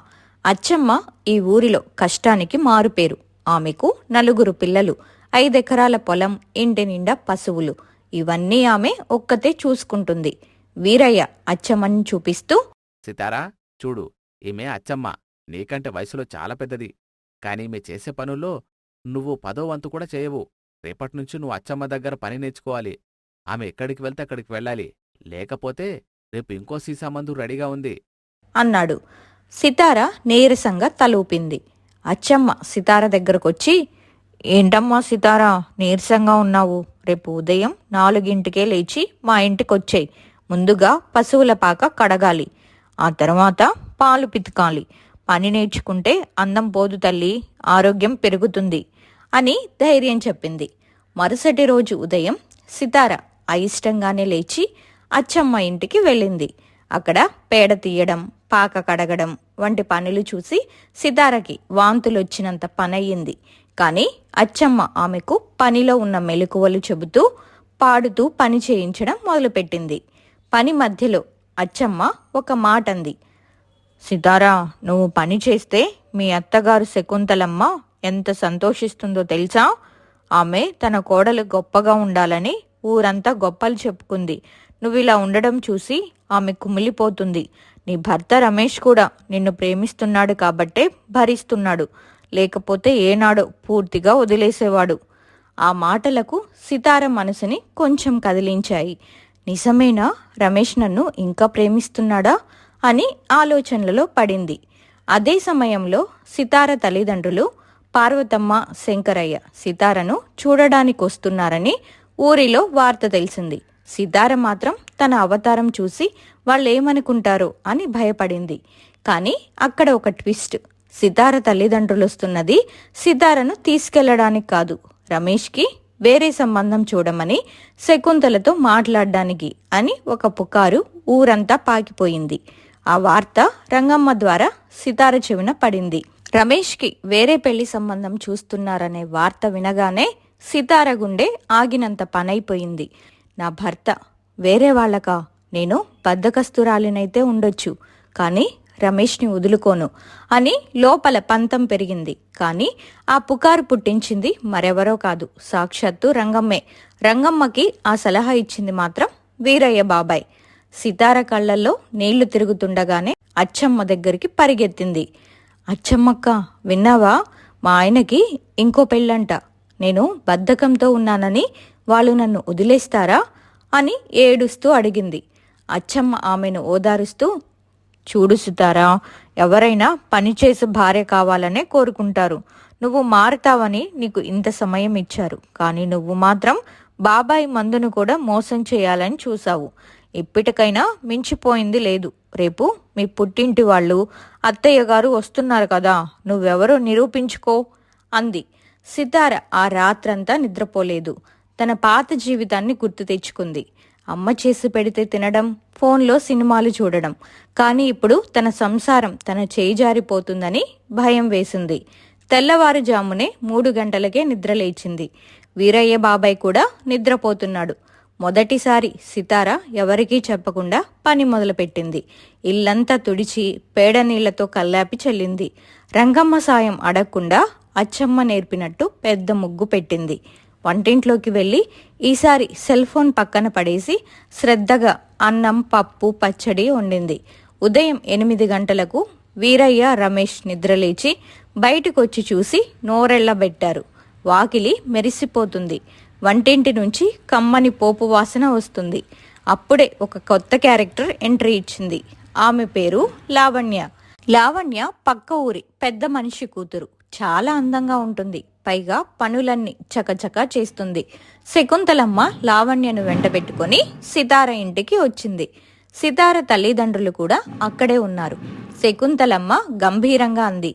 అచ్చమ్మ ఈ ఊరిలో కష్టానికి మారుపేరు. ఆమెకు 4 పిల్లలు, 5 ఎకరాల పొలం, ఇంటి నిండా పశువులు. ఇవన్నీ ఆమె ఒక్కతే చూసుకుంటుంది. వీరయ్య అచ్చమ్మని చూపిస్తూ, సితారా చూడు, ఈమె అచ్చమ్మ. నీకంటే వయసులో చాలా పెద్దది. కానీ ఈమె చేసే పనుల్లో నువ్వు 10వ వంతు కూడా చేయవు. రేపట్నుంచి నువ్వు అచ్చమ్మ దగ్గర పని నేర్చుకోవాలి. ఆమె ఎక్కడికి వెళ్తే అక్కడికి వెళ్ళాలి. లేకపోతే రేపు ఇంకో సీసా మందు రెడీగా ఉంది అన్నాడు. సితార నీరసంగా తలూపింది. అచ్చమ్మ సితార దగ్గరకొచ్చి, ఏంటమ్మా సితారా, నీరసంగా ఉన్నావు? రేపు ఉదయం 4ంటికే లేచి మా ఇంటికొచ్చేయి. ముందుగా పశువుల పాక కడగాలి, ఆ తర్వాత పాలు పితకాలి. పని నేర్చుకుంటే అందం పోదు తల్లి, ఆరోగ్యం పెరుగుతుంది అని ధైర్యం చెప్పింది. మరుసటి రోజు ఉదయం సితార అయిష్టంగానే లేచి అచ్చమ్మ ఇంటికి వెళ్ళింది. అక్కడ పేడ తీయడం, పాక కడగడం వంటి పనులు చూసి సితారకి వాంతులొచ్చినంత పనయ్యింది. కానీ అచ్చమ్మ ఆమెకు పనిలో ఉన్న మెలకువలు చెబుతూ పాడుతూ పని చేయించడం మొదలుపెట్టింది. పని మధ్యలో అచ్చమ్మ ఒక మాటంది. సితారా, నువ్వు పని చేస్తే మీ అత్తగారు శకుంతలమ్మ ఎంత సంతోషిస్తుందో తెలుసా? ఆమె తన కోడలు గొప్పగా ఉండాలని ఊరంతా గొప్పలు చెప్పుకుంది. నువ్విలా ఉండడం చూసి ఆమె కుమిలిపోతుంది. నీ భర్త రమేష్ కూడా నిన్ను ప్రేమిస్తున్నాడు కాబట్టే భరిస్తున్నాడు, లేకపోతే ఏనాడో పూర్తిగా వదిలేసేవాడు. ఆ మాటలకు సితార మనసుని కొంచెం కదిలించాయి. నిజమేనా? రమేష్ నన్ను ఇంకా ప్రేమిస్తున్నాడా అని ఆలోచనలలో పడింది. అదే సమయంలో సితార తల్లిదండ్రులు పార్వతమ్మ, శంకరయ్య సితారను చూడడానికొస్తున్నారని ఊరిలో వార్త తెలిసింది. సితార మాత్రం తన అవతారం చూసి వాళ్ళేమనుకుంటారో అని భయపడింది. కానీ అక్కడ ఒక ట్విస్ట్. సితార తల్లిదండ్రులొస్తున్నది సితారను తీసుకెళ్లడానికి కాదు, రమేష్కి వేరే సంబంధం చూడమని, శకుంతలతో మాట్లాడడానికి అని ఒక పుకారు ఊరంతా పాకిపోయింది. ఆ వార్త రంగమ్మ ద్వారా సితార చెవిన పడింది. రమేష్కి వేరే పెళ్లి సంబంధం చూస్తున్నారనే వార్త వినగానే సితార గుండె ఆగినంత పనైపోయింది. నా భర్త వేరే వాళ్ళకా? నేను బద్ధకస్తురాలినైతే ఉండొచ్చు, కానీ రమేష్ని వదులుకోను అని లోపల పంతం పెరిగింది. కానీ ఆ పుకారు పుట్టించింది మరెవరో కాదు, సాక్షాత్తు రంగమ్మే. రంగమ్మకి ఆ సలహా ఇచ్చింది మాత్రం వీరయ్య బాబాయ్. సితార కళ్ళల్లో నీళ్లు తిరుగుతుండగానే అచ్చమ్మ దగ్గరికి పరిగెత్తింది. అచ్చమ్మక్క, విన్నావా? మా ఆయనకి ఇంకో పెళ్ళంట. నేను బద్ధకంతో ఉన్నానని వాళ్ళు నన్ను వదిలేస్తారా అని ఏడుస్తూ అడిగింది. అచ్చమ్మ ఆమెను ఓదారుస్తూ, చూడు సితారా, ఎవరైనా పనిచేసే భార్య కావాలనే కోరుకుంటారు. నువ్వు మారతావని నీకు ఇంత సమయం ఇచ్చారు, కానీ నువ్వు మాత్రం బాబాయ్ మందును కూడా మోసం చేయాలని చూసావు. ఇప్పటికైనా మించిపోయింది లేదు. రేపు మీ పుట్టింటి వాళ్ళు, అత్తయ్య గారు వస్తున్నారు కదా, నువ్వెవరో నిరూపించుకో అంది. సితార ఆ రాత్రంతా నిద్రపోలేదు. తన పాత జీవితాన్ని గుర్తు తెచ్చుకుంది. అమ్మ చేసి పెడితే తినడం, ఫోన్లో సినిమాలు చూడడం. కానీ ఇప్పుడు తన సంసారం తన చేయిజారిపోతుందని భయం వేసింది. తెల్లవారుజామునే 3 గంటలకే నిద్రలేచింది. వీరయ్య బాబాయ్ కూడా నిద్రపోతున్నాడు. మొదటిసారి సితార ఎవరికీ చెప్పకుండా పని మొదలుపెట్టింది. ఇల్లంతా తుడిచి పేడ నీళ్లతో కల్లాపి చల్లింది. రంగమ్మ సాయం అడగకుండా అచ్చమ్మ నేర్పినట్టు పెద్ద ముగ్గు పెట్టింది. వంటింట్లోకి వెళ్ళి ఈసారి సెల్ ఫోన్ పక్కన పడేసి శ్రద్ధగా అన్నం, పప్పు, పచ్చడి వండింది. ఉదయం 8 గంటలకు వీరయ్య రమేష్ నిద్రలేచి బయటకొచ్చి చూసి నోరెళ్లబెట్టారు. వాకిలి మెరిసిపోతుంది. వంటింటి నుంచి కమ్మని పోపు వాసన వస్తుంది. అప్పుడే ఒక కొత్త క్యారెక్టర్ ఎంట్రీ ఇచ్చింది. ఆమె పేరు లావణ్య. లావణ్య పక్క ఊరి పెద్ద మనిషి కూతురు. చాలా అందంగా ఉంటుంది. పైగా పనులన్నీ చకచకా చేస్తుంది. శకుంతలమ్మ లావణ్యను వెంటబెట్టుకొని సితార ఇంటికి వచ్చింది. సితార తల్లిదండ్రులు కూడా అక్కడే ఉన్నారు. శకుంతలమ్మ గంభీరంగా అంది,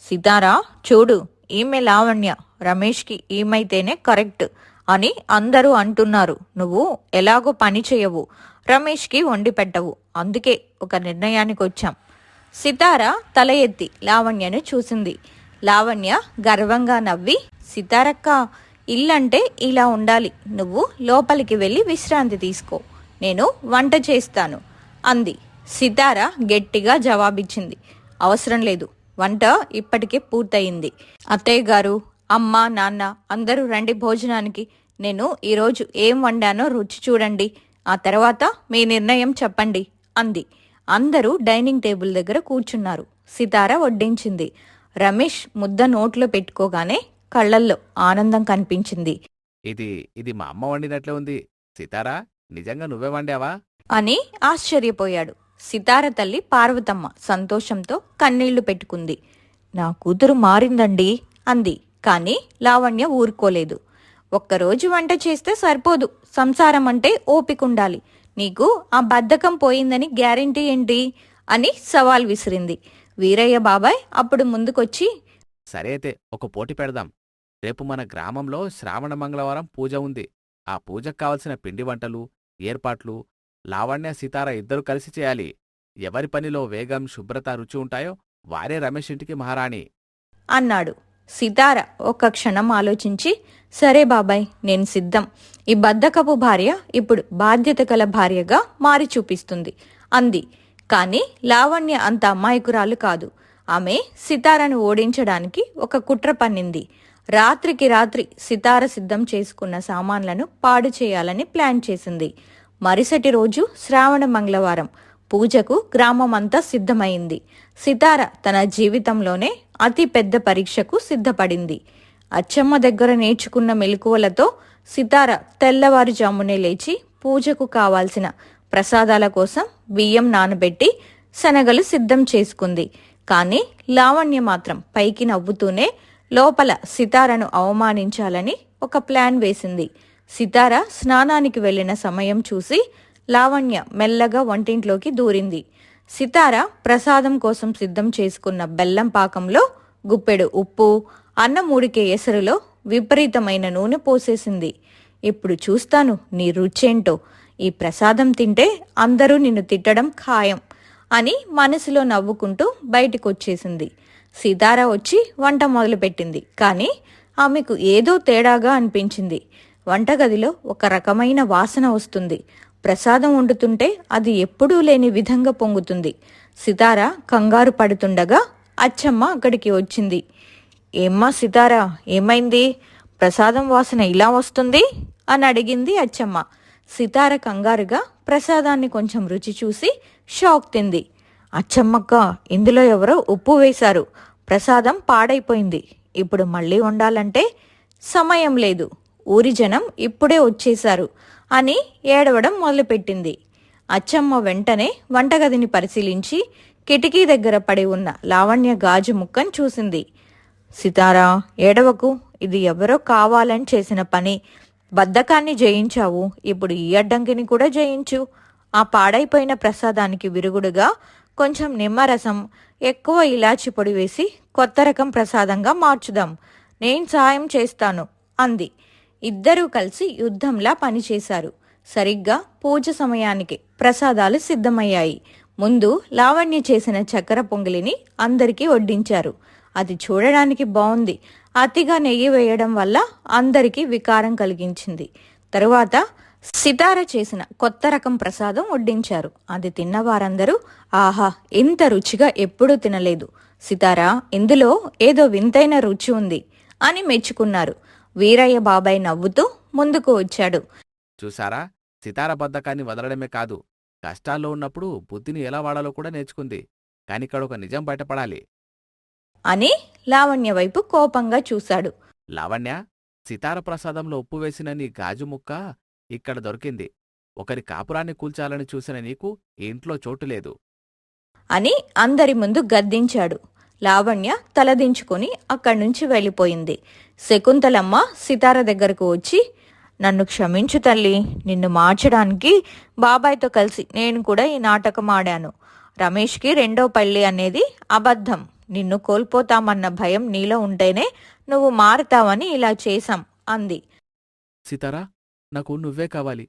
సితారా చూడు, ఈమె లావణ్య. రమేష్కి ఈమైతేనే కరెక్ట్ అని అందరూ అంటున్నారు. నువ్వు ఎలాగో పని చేయవు, రమేష్కి వండి పెట్టవు. అందుకే ఒక నిర్ణయానికి వచ్చాం. సితార తల ఎత్తి లావణ్యను చూసింది. లావణ్య గర్వంగా నవ్వి, సితారక్క, ఇల్లంటే ఇలా ఉండాలి. నువ్వు లోపలికి వెళ్ళి విశ్రాంతి తీసుకో, నేను వంట చేస్తాను అంది. సితార గట్టిగా జవాబిచ్చింది, అవసరం లేదు, వంట ఇప్పటికే పూర్తయింది. అత్తయ్య గారు, అమ్మ, నాన్న అందరూ రండి భోజనానికి. నేను ఈరోజు ఏం వండానో రుచి చూడండి, ఆ తర్వాత మీ నిర్ణయం చెప్పండి అంది. అందరూ డైనింగ్ టేబుల్ దగ్గర కూర్చున్నారు. సితార వడ్డించింది. రమేష్ ముద్ద నోట్లో పెట్టుకోగానే కళ్ళల్లో ఆనందం కనిపించింది. ఇది ఇది మా అమ్మ వండినట్లే ఉంది. సితారా, నిజంగా నువ్వే వండావా అని ఆశ్చర్యపోయాడు. సితార తల్లి పార్వతమ్మ సంతోషంతో కన్నీళ్లు పెట్టుకుంది. నా కూతురు మారిందండి అంది. కాని లావణ్య ఊరుకోలేదు. ఒక్కరోజు వంట చేస్తే సరిపోదు, సంసారం అంటే ఓపికుండాలి. నీకు ఆ బద్ధకం పోయిందని గ్యారెంటీ ఏంటి అని సవాల్ విసిరింది. వీరయ్య బాబాయ్ అప్పుడు ముందుకొచ్చి, సరే అయితే ఒక పోటీ పెడదాం. రేపు మన గ్రామంలో శ్రావణ మంగళవారం పూజ ఉంది. ఆ పూజకు కావలసిన పిండి వంటలు, ఏర్పాట్లు లావణ్య, సితార ఇద్దరు కలిసి చేయాలి. ఎవరి పనిలో వేగం, శుభ్రత, రుచి ఉంటాయో వారే రమేష్ ఇంటికి మహారాణి అన్నాడు. సితార ఒక్క క్షణం ఆలోచించి, సరే బాబాయ్, నేను సిద్ధం. ఈ బద్ధకపు భార్య ఇప్పుడు బాధ్యత గల భార్యగా మారి చూపిస్తుంది అంది. కాని లావణ్య అంత అమాయకురాలు కాదు. ఆమె సితారను ఓడించడానికి ఒక కుట్ర పన్నింది. రాత్రికి రాత్రి సితార సిద్ధం చేసుకున్న సామాన్లను పాడు చేయాలని ప్లాన్ చేసింది. మరుసటి రోజు శ్రావణ మంగళవారం. పూజకు గ్రామమంతా సిద్ధమైంది. సితార తన జీవితంలోనే అతి పెద్ద పరీక్షకు సిద్ధపడింది. అచ్చమ్మ దగ్గర నేర్చుకున్న మెలకువలతో సితార తెల్లవారుజామునే లేచి పూజకు కావాల్సిన ప్రసాదాల కోసం బియ్యం నానబెట్టి శనగలు సిద్ధం చేసుకుంది. కాని లావణ్య మాత్రం పైకి నవ్వుతూనే లోపల సితారను అవమానించాలని ఒక ప్లాన్ వేసింది. సితార స్నానానికి వెళ్లిన సమయం చూసి లావణ్య మెల్లగా వంటింట్లోకి దూరింది. సితార ప్రసాదం కోసం సిద్ధం చేసుకున్న బెల్లం పాకంలో గుప్పెడు ఉప్పు, అన్నం ఉడికే ఎసరులో విపరీతమైన నూనె పోసేసింది. ఇప్పుడు చూస్తాను నీ రుచేంటో. ఈ ప్రసాదం తింటే అందరూ నిన్ను తిట్టడం ఖాయం అని మనసులో నవ్వుకుంటూ బయటికొచ్చేసింది. సితార వచ్చి వంట మొదలుపెట్టింది. కానీ ఆమెకు ఏదో తేడాగా అనిపించింది. వంటగదిలో ఒక రకమైన వాసన వస్తుంది. ప్రసాదం వండుతుంటే అది ఎప్పుడూ లేని విధంగా పొంగుతుంది. సితార కంగారు పడుతుండగా అచ్చమ్మ అక్కడికి వచ్చింది. ఏమ్మా సితారా, ఏమైంది? ప్రసాదం వాసన ఇలా వస్తుంది అని అడిగింది అచ్చమ్మ. సితార కంగారుగా ప్రసాదాన్ని కొంచెం రుచి చూసి షాక్ తింది. అచ్చమ్మక్క, ఇందులో ఎవరో ఉప్పు వేశారు. ప్రసాదం పాడైపోయింది. ఇప్పుడు మళ్ళీ వండాలంటే సమయం లేదు. ఊరి జనం ఇప్పుడే వచ్చేశారు అని ఏడవడం మొదలుపెట్టింది. అచ్చమ్మ వెంటనే వంటగదిని పరిశీలించి కిటికీ దగ్గర పడి ఉన్న లావణ్య గాజు ముక్కను చూసింది. సితారా, ఏడవకు, ఇది ఎవరో కావాలని చేసిన పని. బద్ధకాన్ని జయించావు, ఇప్పుడు ఈ అడ్డంకిని కూడా జయించు. ఆ పాడైపోయిన ప్రసాదానికి విరుగుడుగా కొంచెం నిమ్మరసం, ఎక్కువ ఇలాచి పొడి వేసి కొత్త రకం ప్రసాదంగా మార్చుదాం. నేను సాయం చేస్తాను అంది. ఇద్దరూ కలిసి యుద్ధంలా పనిచేశారు. సరిగ్గా పూజ సమయానికి ప్రసాదాలు సిద్ధమయ్యాయి. ముందు లావణ్య చేసిన చక్కెర పొంగలిని అందరికీ వడ్డించారు. అది చూడడానికి బాగుంది. అతిగా నెయ్యి వేయడం వల్ల అందరికీ వికారం కలిగించింది. తరువాత సితార చేసిన కొత్త రకం ప్రసాదం వడ్డించారు. అది తిన్న వారందరూ, ఆహా, ఇంత రుచిగా ఎప్పుడూ తినలేదు. సితారా, ఇందులో ఏదో వింతైన రుచి ఉంది అని మెచ్చుకున్నారు. వీరయ్య బాబాయ్ నవ్వుతూ ముందుకు వచ్చాడు. చూసారా, సితార బద్ధకాన్ని వదలడమే కాదు, కష్టాల్లో ఉన్నప్పుడు బుద్ధిని ఎలా వాడాలో కూడా నేర్చుకుంది. ఇక్కడ ఒక నిజం బయటపడాలి. అని లావణ్య వైపు కోపంగా చూశాడు. లావణ్య, సితార ప్రసాదంలో ఉప్పు వేసిన నీ గాజు ముక్క ఇక్కడ దొరికింది. ఒకరి కాపురాన్ని కూల్చాలని చూసిన నీకు ఈ ఇంట్లో చోటు లేదు. అని అందరి ముందు గద్దించాడు. లావణ్య తలదించుకొని అక్కడ్నుంచి వెళ్ళిపోయింది. శకుంతలమ్మ సితార దగ్గరకు వచ్చి, నన్ను క్షమించు తల్లి, నిన్ను మార్చడానికి బాబాయ్తో కలిసి నేను కూడా ఈ నాటకం ఆడాను. రమేష్కి రెండో పెళ్లి అనేది అబద్ధం. నిన్ను కోల్పోతామన్న భయం నీలో ఉంటేనే నువ్వు మారుతావని ఇలా చేశాం అంది. సితారా, నాకు నువ్వే కావాలి.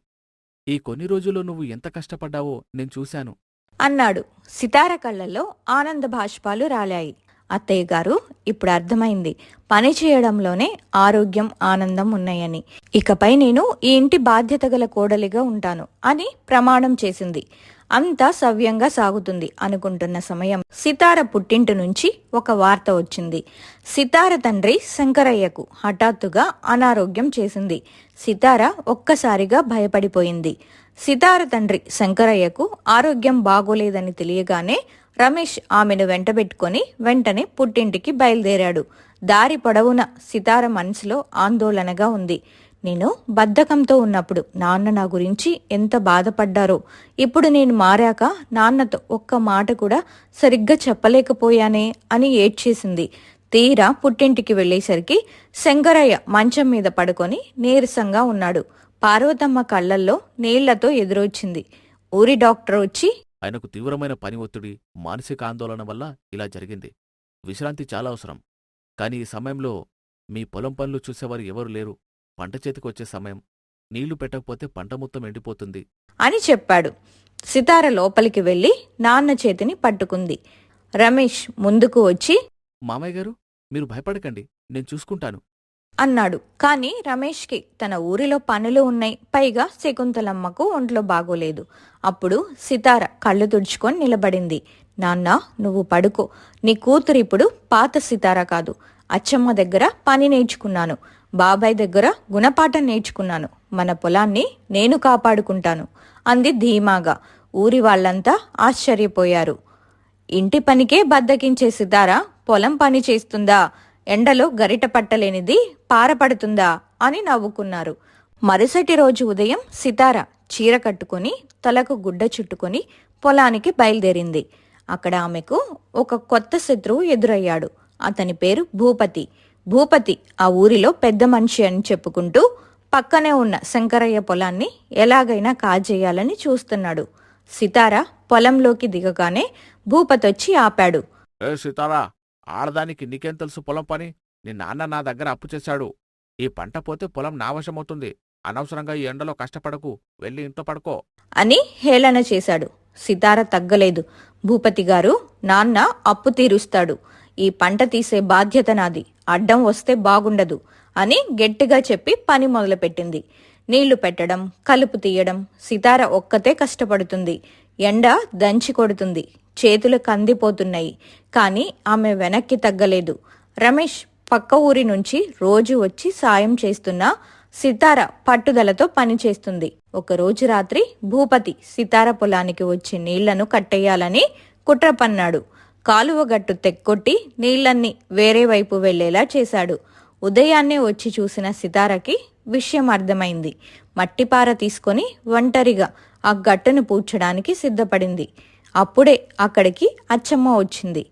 ఈ కొన్ని రోజుల్లో నువ్వు ఎంత కష్టపడ్డావో నేను చూశాను అన్నాడు. సితార కళ్ళల్లో ఆనంద బాష్పాలు రాలాయి. అత్తయ్య గారు, ఇప్పుడు అర్థమైంది, పని చేయడంలోనే ఆరోగ్యం ఆనందం ఉన్నాయని. ఇకపై నేను ఈ ఇంటి బాధ్యత గల కోడలిగా ఉంటాను అని ప్రమాణం చేసింది. అంతా సవ్యంగా సాగుతుంది అనుకుంటున్న సమయం సితార పుట్టింటి నుంచి ఒక వార్త వచ్చింది. సితార తండ్రి శంకరయ్యకు హఠాత్తుగా అనారోగ్యం చేసింది. సితార ఒక్కసారిగా భయపడిపోయింది. సితార తండ్రి శంకరయ్యకు ఆరోగ్యం బాగోలేదని తెలియగానే రమేష్ ఆమెను వెంటబెట్టుకొని వెంటనే పుట్టింటికి బయలుదేరాడు. దారి పొడవున సితార మనసులో ఆందోళనగా ఉంది. నేను బద్ధకంతో ఉన్నప్పుడు నాన్న నా గురించి ఎంత బాధపడ్డారో, ఇప్పుడు నేను మారాక నాన్నతో ఒక్క మాట కూడా సరిగ్గా చెప్పలేకపోయానే అని ఏడ్చేసింది. తీరా పుట్టింటికి వెళ్లేసరికి శంకరయ్య మంచం మీద పడుకొని నీరసంగా ఉన్నాడు. పార్వతమ్మ కళ్లల్లో నీళ్లతో ఎదురొచ్చింది. ఊరి డాక్టర్ వచ్చి, ఆయనకు తీవ్రమైన పని ఒత్తిడి, మానసిక ఆందోళన వల్ల ఇలా జరిగింది. విశ్రాంతి చాలా అవసరం. కాని ఈ సమయంలో మీ పొలం పనులు చూసేవారు ఎవరు లేరు. పంట చేతికొచ్చే సమయం. నీళ్లు పెట్టకపోతే పంట మొత్తం ఎండిపోతుంది అని చెప్పాడు. సితార లోపలికి వెళ్లి నాన్న చేతిని పట్టుకుంది. రమేష్ ముందుకు వచ్చి, మామయ్య గారు, మీరు భయపడకండి, నేను చూసుకుంటాను అన్నాడు. కాని రమేష్కి తన ఊరిలో పనులు ఉన్నాయి. పైగా శకుంతలమ్మకు ఒంట్లో బాగోలేదు. అప్పుడు సితార కళ్ళు తుడుచుకొని నిలబడింది. నాన్న, నువ్వు పడుకో. నీ కూతురు ఇప్పుడు పాత సితార కాదు. అచ్చమ్మ దగ్గర పని నేర్చుకున్నాను, బాబాయ్ దగ్గర గుణపాఠం నేర్చుకున్నాను. మన పొలాన్ని నేను కాపాడుకుంటాను అంది ధీమాగా. ఊరి వాళ్లంతా ఆశ్చర్యపోయారు. ఇంటి పనికే బద్దకించే సితార పొలం పని చేస్తుందా? ఎండలో గరిట పట్టలేనిది పారపడుతుందా అని నవ్వుకున్నారు. మరుసటి రోజు ఉదయం సితార చీర కట్టుకుని తలకు గుడ్డ చుట్టుకొని పొలానికి బయలుదేరింది. అక్కడ ఆమెకు ఒక కొత్త శత్రువు ఎదురయ్యాడు. అతని పేరు భూపతి. భూపతి ఆ ఊరిలో పెద్ద మనిషి అని చెప్పుకుంటూ పక్కనే ఉన్న శంకరయ్య పొలాన్ని ఎలాగైనా కాజేయాలని చూస్తున్నాడు. సితార పొలంలోకి దిగగానే భూపతొచ్చి ఆపాడు. ఏ సితారా, ఆడదానికి నీకేం తెలుసు పొలం పని? నీ నాన్న నా దగ్గర అప్పు చేశాడు. ఈ పంట పోతే పొలం నా వశమవుతుంది. అనవసరంగా ఈ ఎండలో కష్టపడకు, వెళ్ళి ఇంట్లో పడుకో అని హేళన చేశాడు. సితార తగ్గలేదు. భూపతి గారు, నాన్న అప్పు తీరుస్తాడు. ఈ పంట తీసే బాధ్యత నాది. అడ్డం వస్తే బాగుండదు అని గట్టిగా చెప్పి పని మొదలుపెట్టింది. నీళ్లు పెట్టడం, కలుపు తీయడం సితార ఒక్కతే కష్టపడుతుంది. ఎండ దంచి కొడుతుంది. చేతులు కందిపోతున్నాయి. కాని ఆమె వెనక్కి తగ్గలేదు. రమేష్ పక్క ఊరి నుంచి రోజు వచ్చి సాయం చేస్తున్నా సితార పట్టుదలతో పనిచేస్తుంది. ఒకరోజు రాత్రి భూపతి సితార పొలానికి వచ్చి నీళ్లను కట్టేయాలని కుట్ర పన్నాడు. కాలువ గట్టు తెక్కొట్టి నీళ్లన్నీ వేరే వైపు వెళ్లేలా చేశాడు. ఉదయాన్నే వచ్చి చూసిన సితారకి విషయం అర్థమైంది. మట్టిపార తీసుకొని ఒంటరిగా ఆ గట్టును పూడ్చడానికి సిద్ధపడింది. అప్పుడే అక్కడికి అచ్చమ్మ వచ్చింది.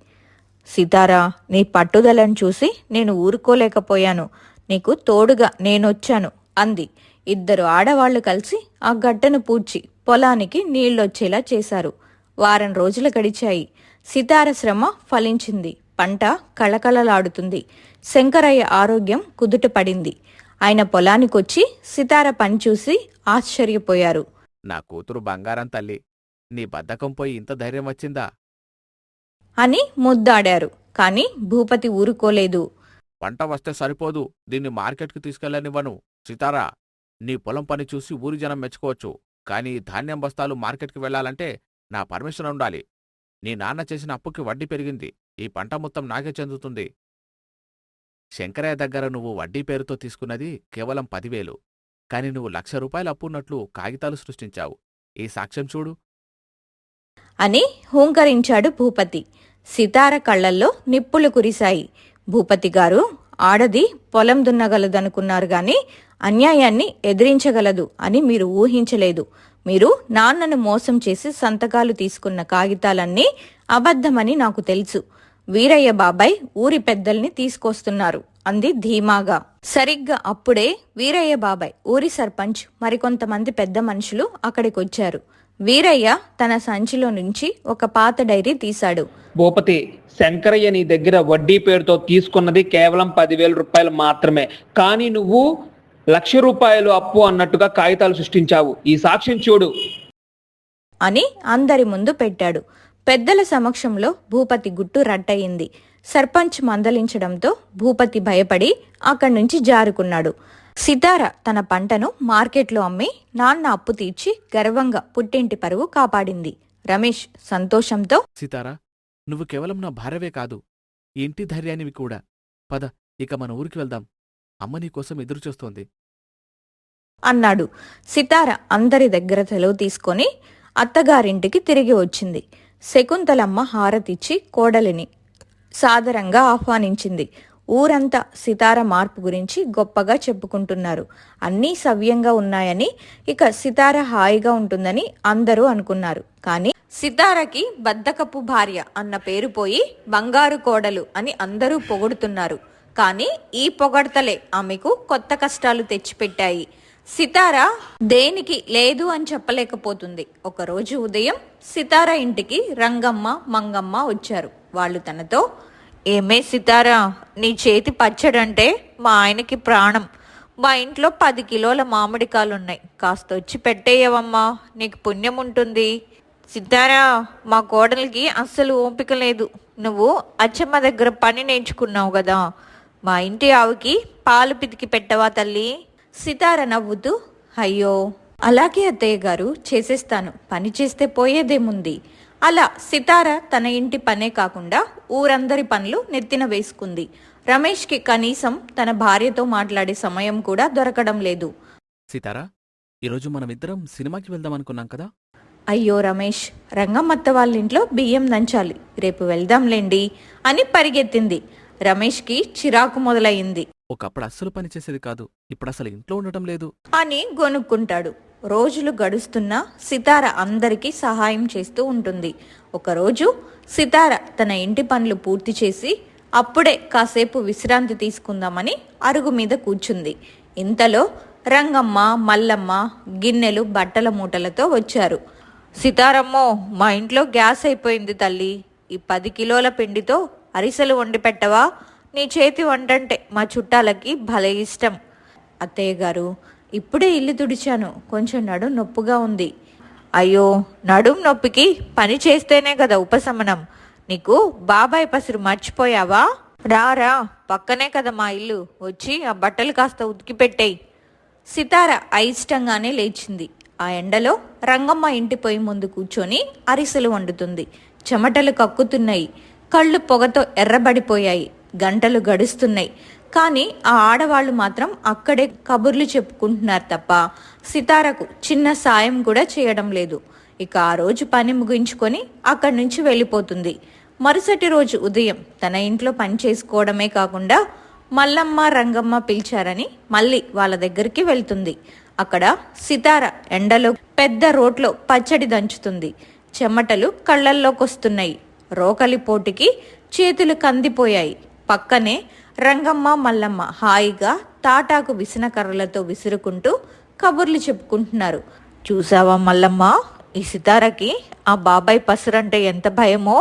సితారా, నీ పట్టుదలను చూసి నేను ఊరుకోలేకపోయాను. నీకు తోడుగా నేనొచ్చాను అంది. ఇద్దరు ఆడవాళ్లు కలిసి ఆ గడ్డను పూడ్చి పొలానికి నీళ్లొచ్చేలా చేశారు. వారం రోజులు గడిచాయి. సితార శ్రమ ఫలించింది. పంట కళకళలాడుతుంది. శంకరయ్య ఆరోగ్యం కుదుట పడింది. ఆయన పొలానికొచ్చి సితార పని చూసి ఆశ్చర్యపోయారు. నా కూతురు బంగారం తల్లి, నీ బద్ధకం పోయి ఇంత ధైర్యం వచ్చిందా అని ముద్దాడారు. కాని భూపతి ఊరుకోలేదు. పంట వస్తే సరిపోదు, దీన్ని మార్కెట్కి తీసుకెళ్లనివ్వను. సితారా, నీ పొలం పని చూసి ఊరి జనం మెచ్చుకోవచ్చు. కాని ఈ ధాన్యం బస్తాలు మార్కెట్కి వెళ్లాలంటే నా పర్మిషన్ ఉండాలి. నీ నాన్న చేసిన అప్పుకి వడ్డీ పెరిగింది. ఈ పంట మొత్తం నాకే చెందుతుంది. శంకరయ్య దగ్గర నువ్వు వడ్డీ పేరుతో తీసుకున్నది కేవలం 10,000. కాని నువ్వు 1,00,000 రూపాయలు అప్పున్నట్లు కాగితాలు సృష్టించావు. ఈ సాక్ష్యం చూడు అని హూంకరించాడు భూపతి. సితార కళ్ళల్లో నిప్పులు కురిశాయి. భూపతి గారు, ఆడది పొలం దున్నగలదనుకున్నారు గాని అన్యాయాన్ని ఎదిరించగలదు అని మీరు ఊహించలేదు. మీరు నాన్నను మోసం చేసి సంతకాలు తీసుకున్న కాగితాలన్నీ అబద్ధమని నాకు తెలుసు. వీరయ్య బాబాయ్ ఊరి పెద్దల్ని తీసుకొస్తున్నారు అంది ధీమాగా. సరిగ్గా అప్పుడే వీరయ్య బాబాయ్, ఊరి సర్పంచ్, మరికొంతమంది పెద్ద మనుషులు అక్కడికొచ్చారు. వీరయ్య తన సంచిలో నుంచి ఒక పాత డైరీ తీశాడు. భూపతి, శంకరయ్య నీ దగ్గర వడ్డీ పేరుతో తీసుకున్నది కేవలం 10,000 రూపాయలు మాత్రమే. కానీ నువ్వు 1,00,000 రూపాయలు అప్పు అన్నట్టుగా కాగితాలు సృష్టించావు. ఈ సాక్ష్యం చూడు అని అందరి ముందు పెట్టాడు. పెద్దల సమక్షంలో భూపతి గుట్టు రట్టయింది. సర్పంచ్ మందలించడంతో భూపతి భయపడి అక్కడి నుంచి జారుకున్నాడు. సితార తన పంటను మార్కెట్లో అమ్మి నాన్న అప్పు తీర్చి గర్వంగా పుట్టింటి పరువు కాపాడింది. రమేష్ సంతోషంతో, సీతారా, నువ్వు కేవలం నా భార్యవే కాదు, ఈ ఇంటి ధైర్యానివి కూడా. పద, ఇక మన ఊరికి వెళ్దాం. అమ్మ నీకోసం ఎదురుచూస్తోంది అన్నాడు. సితార అందరి దగ్గర సెలవు తీసుకొని అత్తగారింటికి తిరిగి వచ్చింది. శకుంతలమ్మ హారతిచ్చి కోడలిని సాదరంగా ఆహ్వానించింది. ఊరంతా సితార మార్పు గురించి గొప్పగా చెప్పుకుంటున్నారు. అన్నీ సవ్యంగా ఉన్నాయని, ఇక సితార హాయిగా ఉంటుందని అందరూ అనుకున్నారు. కానీ సితారకి బద్దకపు భార్య అన్న పేరు పోయి బంగారు కోడలు అని అందరూ పొగుడుతున్నారు. కానీ ఈ పొగడ్తలే ఆమెకు కొత్త కష్టాలు తెచ్చిపెట్టాయి. సితార దేనికి లేదు అని చెప్పలేకపోతుంది. ఒకరోజు ఉదయం సితార ఇంటికి రంగమ్మ, మంగమ్మ వచ్చారు. వాళ్ళు తనతో, ఏమే సితారా, నీ చేతి పచ్చడంటే మా ఆయనకి ప్రాణం. మా ఇంట్లో 10 కిలోల మామిడికాయలున్నాయి, కాస్త వచ్చి పెట్టేయవమ్మా, నీకు పుణ్యం ఉంటుంది. సితారా, మా కోడలికి అస్సలు ఓపిక లేదు. నువ్వు అచ్చమ్మ దగ్గర పని నేర్చుకున్నావు కదా, మా ఇంటి ఆవుకి పాలు పితికి పెట్టవా తల్లి? సితార నవ్వుతూ, అయ్యో అలాగే అత్తయ్య గారు, చేసేస్తాను. పని చేస్తే పోయేదేముంది. అలా సితార తన ఇంటి పనే కాకుండా ఊరందరి పనులు నెత్తిన వేసుకుంది. రమేష్కి కనీసం తన భార్యతో మాట్లాడే సమయం కూడా దొరకడం లేదు. సీతారా, ఈరోజు మనమిద్దరం సినిమాకి వెళ్దాం అనుకున్నాం కదా. అయ్యో రమేష్, రంగమ్మత్త వాళ్ళింట్లో బియ్యం దంచాలి, రేపు వెళ్దాంలేండి అని పరిగెత్తింది. రమేష్కి చిరాకు మొదలయ్యింది. ఒకప్పుడు అస్సలు పని చేసేది కాదు, ఇప్పుడు అసలు ఇంట్లో ఉండటం లేదు అని గొనుక్కుంటాడు. రోజులు గడుస్తున్నా సితార అందరికీ సహాయం చేస్తూ ఉంటుంది. ఒకరోజు సితార తన ఇంటి పనులు పూర్తి చేసి అప్పుడే కాసేపు విశ్రాంతి తీసుకుందామని అరుగు మీద కూర్చుంది. ఇంతలో రంగమ్మ, మల్లమ్మ గిన్నెలు, బట్టల మూటలతో వచ్చారు. సితారమ్మో, మా ఇంట్లో గ్యాస్ అయిపోయింది తల్లి. ఈ 10 కిలోల పిండితో అరిసెలు వండి పెట్టవా? నీ చేతి వంటంటే మా చుట్టాలకి భలే ఇష్టం. అత్తయ్య గారు, ఇప్పుడే ఇల్లు తుడిచాను, కొంచెం నడుం నొప్పుగా ఉంది. అయ్యో, నడుం నొప్పికి పని చేస్తేనే కదా ఉపశమనం. నీకు బాబాయ్ పసిరు మర్చిపోయావా? రారా, పక్కనే కదా మా ఇల్లు, వచ్చి ఆ బట్టలు కాస్త ఉతికి పెట్టేయి. సితార అయిష్టంగానే లేచింది. ఆ ఎండలో రంగమ్మ ఇంటి పొయ్యి ముందు కూర్చొని అరిసెలు వండుతుంది. చెమటలు కక్కుతున్నాయి, కళ్ళు పొగతో ఎర్రబడిపోయాయి. గంటలు గడుస్తున్నాయి. కానీ ఆ ఆడవాళ్లు మాత్రం అక్కడే కబుర్లు చెప్పుకుంటున్నారు తప్ప సితారకు చిన్న సాయం కూడా చేయడం లేదు. ఇక ఆ రోజు పని ముగించుకొని అక్కడి నుంచి వెళ్ళిపోతుంది. మరుసటి రోజు ఉదయం తన ఇంట్లో పని చేసుకోవడమే కాకుండా మల్లమ్మ, రంగమ్మ పిలిచారని మళ్ళీ వాళ్ళ దగ్గరికి వెళ్తుంది. అక్కడ సితార ఎండలో పెద్ద రోట్లో పచ్చడి దంచుతుంది. చెమటలు కళ్ళల్లోకొస్తున్నాయి. రోకలి పోటీకి చేతులు కందిపోయాయి. పక్కనే రంగమ్మ, మల్లమ్మ హాయిగా తాటాకు విసనకర్రలతో విసురుకుంటూ కబుర్లు చెప్పుకుంటున్నారు. చూసావా మల్లమ్మ, ఈ సితారకి ఆ బాబాయ్ పసురంటే ఎంత భయమో,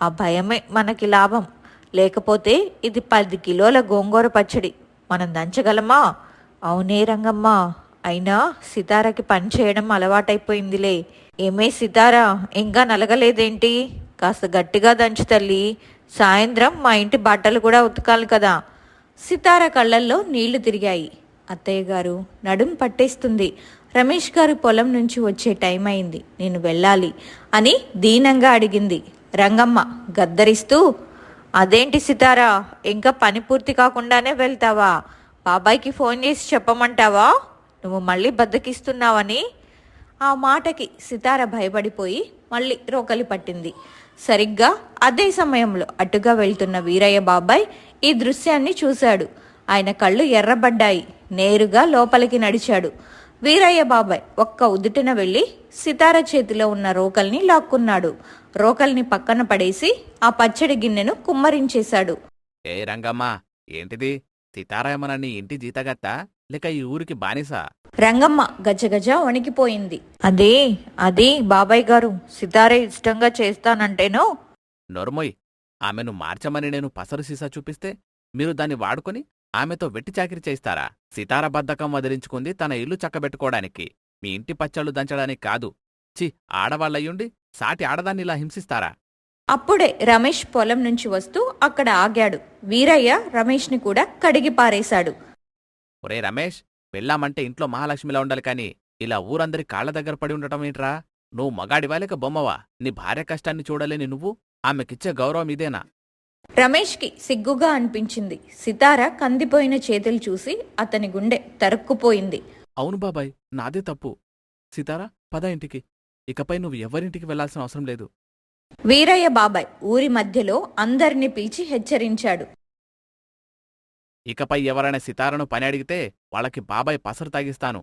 ఆ భయమే మనకి లాభం. లేకపోతే ఇది 10 కిలోల గోంగూర పచ్చడి మనం దంచగలమా? అవునే రంగమ్మ, అయినా సితారకి పని చేయడం అలవాటైపోయిందిలే. ఏమే సితారా, ఇంకా నలగలేదేంటి? కాస్త గట్టిగా దంచు తల్లి, సాయంత్రం మా ఇంటి బట్టలు కూడా ఉతకాలి కదా. సితార కళ్ళల్లో నీళ్లు తిరిగాయి. అత్తయ్య గారు, నడుం పట్టేస్తుంది. రమేష్ గారు పొలం నుంచి వచ్చే టైం అయింది, నేను వెళ్ళాలి అని దీనంగా అడిగింది. రంగమ్మ గద్దరిస్తూ, అదేంటి సితారా, ఇంకా పని పూర్తి కాకుండానే వెళ్తావా? బాబాయ్కి ఫోన్ చేసి చెప్పమంటావా నువ్వు మళ్ళీ బద్దకిస్తున్నావని? ఆ మాటకి సితార భయపడిపోయి మళ్ళీ రోకలి పట్టింది. సరిగ్గా అదే సమయంలో అటుగా వెళ్తున్న వీరయ్య బాబాయ్ ఈ దృశ్యాన్ని చూశాడు. ఆయన కళ్ళు ఎర్రబడ్డాయి. నేరుగా లోపలికి నడిచాడు. వీరయ్య బాబాయ్ ఒక్క ఉదుటిన వెళ్ళి సితార చేతిలో ఉన్న రోకల్ని లాక్కున్నాడు. రోకల్ని పక్కన పడేసి ఆ పచ్చడి గిన్నెను కుమ్మరించేశాడు. ఏ రంగమ్మ, ఏంటిది? సీతారామన నీ ఇంటి జీతగత్తా లేక ఈ ఊరికి బానిసా? రంగమ్మ గజగజ వణికిపోయింది. అదే బాబాయ్ గారు, సితారే ఇష్టంగా చేస్తానంటేనో. నోర్మోయ్, ఆమెను మార్చమని నేను పసరు సీసా చూపిస్తే మీరు దాన్ని వాడుకొని ఆమెతో వెట్టి చాకిరి చేస్తారా? సితార బద్ధకం వదిలించుకుంది తన ఇల్లు చక్కబెట్టుకోవడానికి, మీ ఇంటి పచ్చళ్ళు దంచడానికి కాదు. చి, ఆడవాళ్ళయ్యుండి సాటి ఆడదాన్ని ఇలా హింసిస్తారా? అప్పుడే రమేష్ పొలం నుంచి వస్తూ అక్కడ ఆగాడు. వీరయ్య రమేష్ని కూడా కడిగి పారేశాడు. ఒరే రమేష్, పెళ్ళామంటే ఇంట్లో మహాలక్ష్మిలా ఉండాలి కాని ఇలా ఊరందరి కాళ్ల దగ్గర పడి ఉండటం ఏంట్రా? నువ్వు మగాడివా లేక బొమ్మవా? నీ భార్య కష్టాన్ని చూడలేని నువ్వు ఆమెకిచ్చే గౌరవం ఇదేనా? రమేష్కి సిగ్గుగా అనిపించింది. సితార కందిపోయిన చేతులు చూసి అతని గుండె తరుక్కుపోయింది. అవును బాబాయ్, నాదే తప్పు. సీతారా, పద ఇంటికి. ఇకపై నువ్వు ఎవరింటికి వెళ్లాల్సిన అవసరం లేదు. వీరయ్య బాబాయ్ ఊరి మధ్యలో అందరినీ పిలిచి హెచ్చరించాడు. ఇకపై ఎవరైనా సితారను పని అడిగితే వాళ్ళకి బాబాయ్ పసరు తాగిస్తాను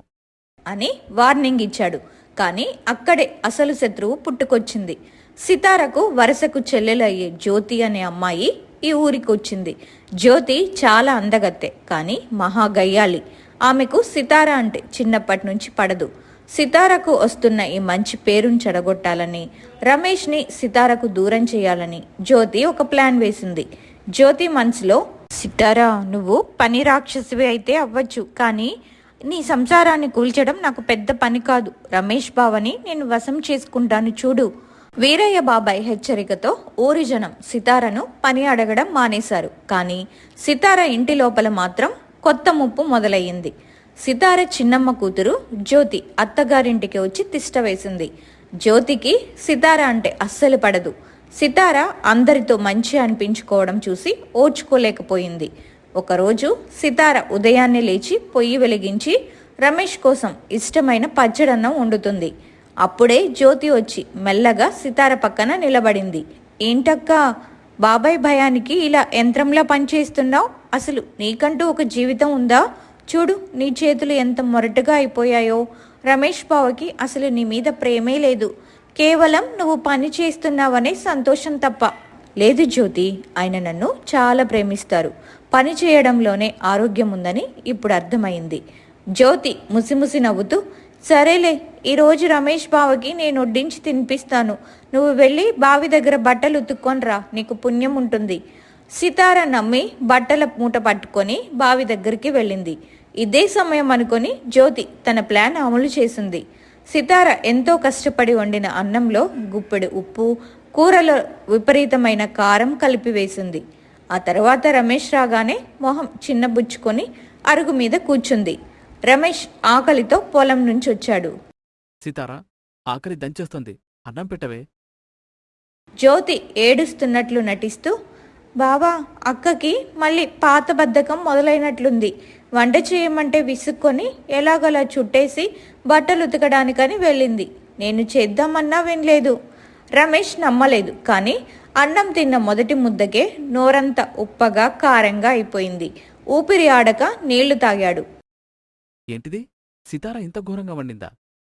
అని వార్నింగ్ ఇచ్చాడు. కానీ అక్కడే అసలు శత్రువు పుట్టుకొచ్చింది. సితారకు వరసకు చెల్లెలయ్యే జ్యోతి అనే అమ్మాయి ఈ ఊరికొచ్చింది. జ్యోతి చాలా అందగత్తె, కానీ మహా గయ్యాలి. ఆమెకు సితార అంటే చిన్నప్పటి నుంచి పడదు. సితారకు వస్తున్న ఈ మంచి పేరును చెడగొట్టాలని, రమేష్ని సితారకు దూరం చేయాలని జ్యోతి ఒక ప్లాన్ వేసింది. జ్యోతి మనసులో, సితారా, నువ్వు పని రాక్షసివి అయితే అవ్వచ్చు, కానీ నీ సంసారాన్ని కూల్చడం నాకు పెద్ద పని కాదు. రమేష్ బావని నేను వశం చేసుకుంటాను చూడు. వీరయ్య బాబాయ్ హెచ్చరికతో ఊరి జనం సితారను పని అడగడం మానేశారు. కానీ సితార ఇంటి లోపల మాత్రం కొత్త ముప్పు మొదలయ్యింది. సితార చిన్నమ్మ కూతురు జ్యోతి అత్తగారింటికి వచ్చి తిష్ట వేసింది. జ్యోతికి సితార అంటే అస్సలు పడదు. సితార అందరితో మంచి అనిపించుకోవడం చూసి ఓర్చుకోలేకపోయింది. ఒకరోజు సితార ఉదయాన్నే లేచి పొయ్యి వెలిగించి రమేష్ కోసం ఇష్టమైన పచ్చడన్నం వండుతుంది. అప్పుడే జ్యోతి వచ్చి మెల్లగా సితార పక్కన నిలబడింది. ఏంటక్కా, బాబాయ్ భయానికి ఇలా యంత్రంలా పనిచేస్తున్నావు? అసలు నీకంటూ ఒక జీవితం ఉందా? చూడు, నీ చేతులు ఎంత మొరటుగా అయిపోయాయో. రమేష్ బావకి అసలు నీ మీద ప్రేమే లేదు. కేవలం నువ్వు పని చేస్తున్నావనే సంతోషం తప్ప. లేదు జ్యోతి, ఆయన నన్ను చాలా ప్రేమిస్తారు. పని చేయడంలోనే ఆరోగ్యం ఉందని ఇప్పుడు అర్థమైంది. జ్యోతి ముసిముసి నవ్వుతూ, సరేలే, ఈరోజు రమేష్ బావకి నేను వడ్డించి తినిపిస్తాను. నువ్వు వెళ్ళి బావి దగ్గర బట్టలు ఉతుక్కొనిరా, నీకు పుణ్యం ఉంటుంది. సితార నమ్మి బట్టల మూట పట్టుకొని బావి దగ్గరికి వెళ్ళింది. ఇదే సమయం అనుకొని జ్యోతి తన ప్లాన్ అమలు చేసింది. సితార ఎంతో కష్టపడి వండిన అన్నంలో గుప్పెడు ఉప్పు, కూరలో విపరీతమైన కారం కలిపి వేసింది. ఆ తర్వాత రమేష్ రాగానే మొహం చిన్నబుచ్చుకొని అరుగు మీద కూర్చుంది. రమేష్ ఆకలితో పొలం నుంచి వచ్చాడు. సీతారా, ఆకలి దంచేస్తుంది, అన్నం పెట్టవే. జ్యోతి ఏడుస్తున్నట్లు నటిస్తూ, బావా, అక్కకి మళ్ళీ పాత బద్ధకం మొదలైనట్లుంది. వంట చేయమంటే విసుక్కొని ఎలాగలా చుట్టేసి బట్టలు ఉతకడానికని వెళ్ళింది. నేను చేద్దామన్నా వినలేదు. రమేష్ నమ్మలేదు. కానీ అన్నం తిన్న మొదటి ముద్దకే నోరంతా ఉప్పగా కారంగా అయిపోయింది. ఊపిరి ఆడక నీళ్లు తాగాడు. ఏంటిది? సితార ఇంత ఘోరంగా వండిందా?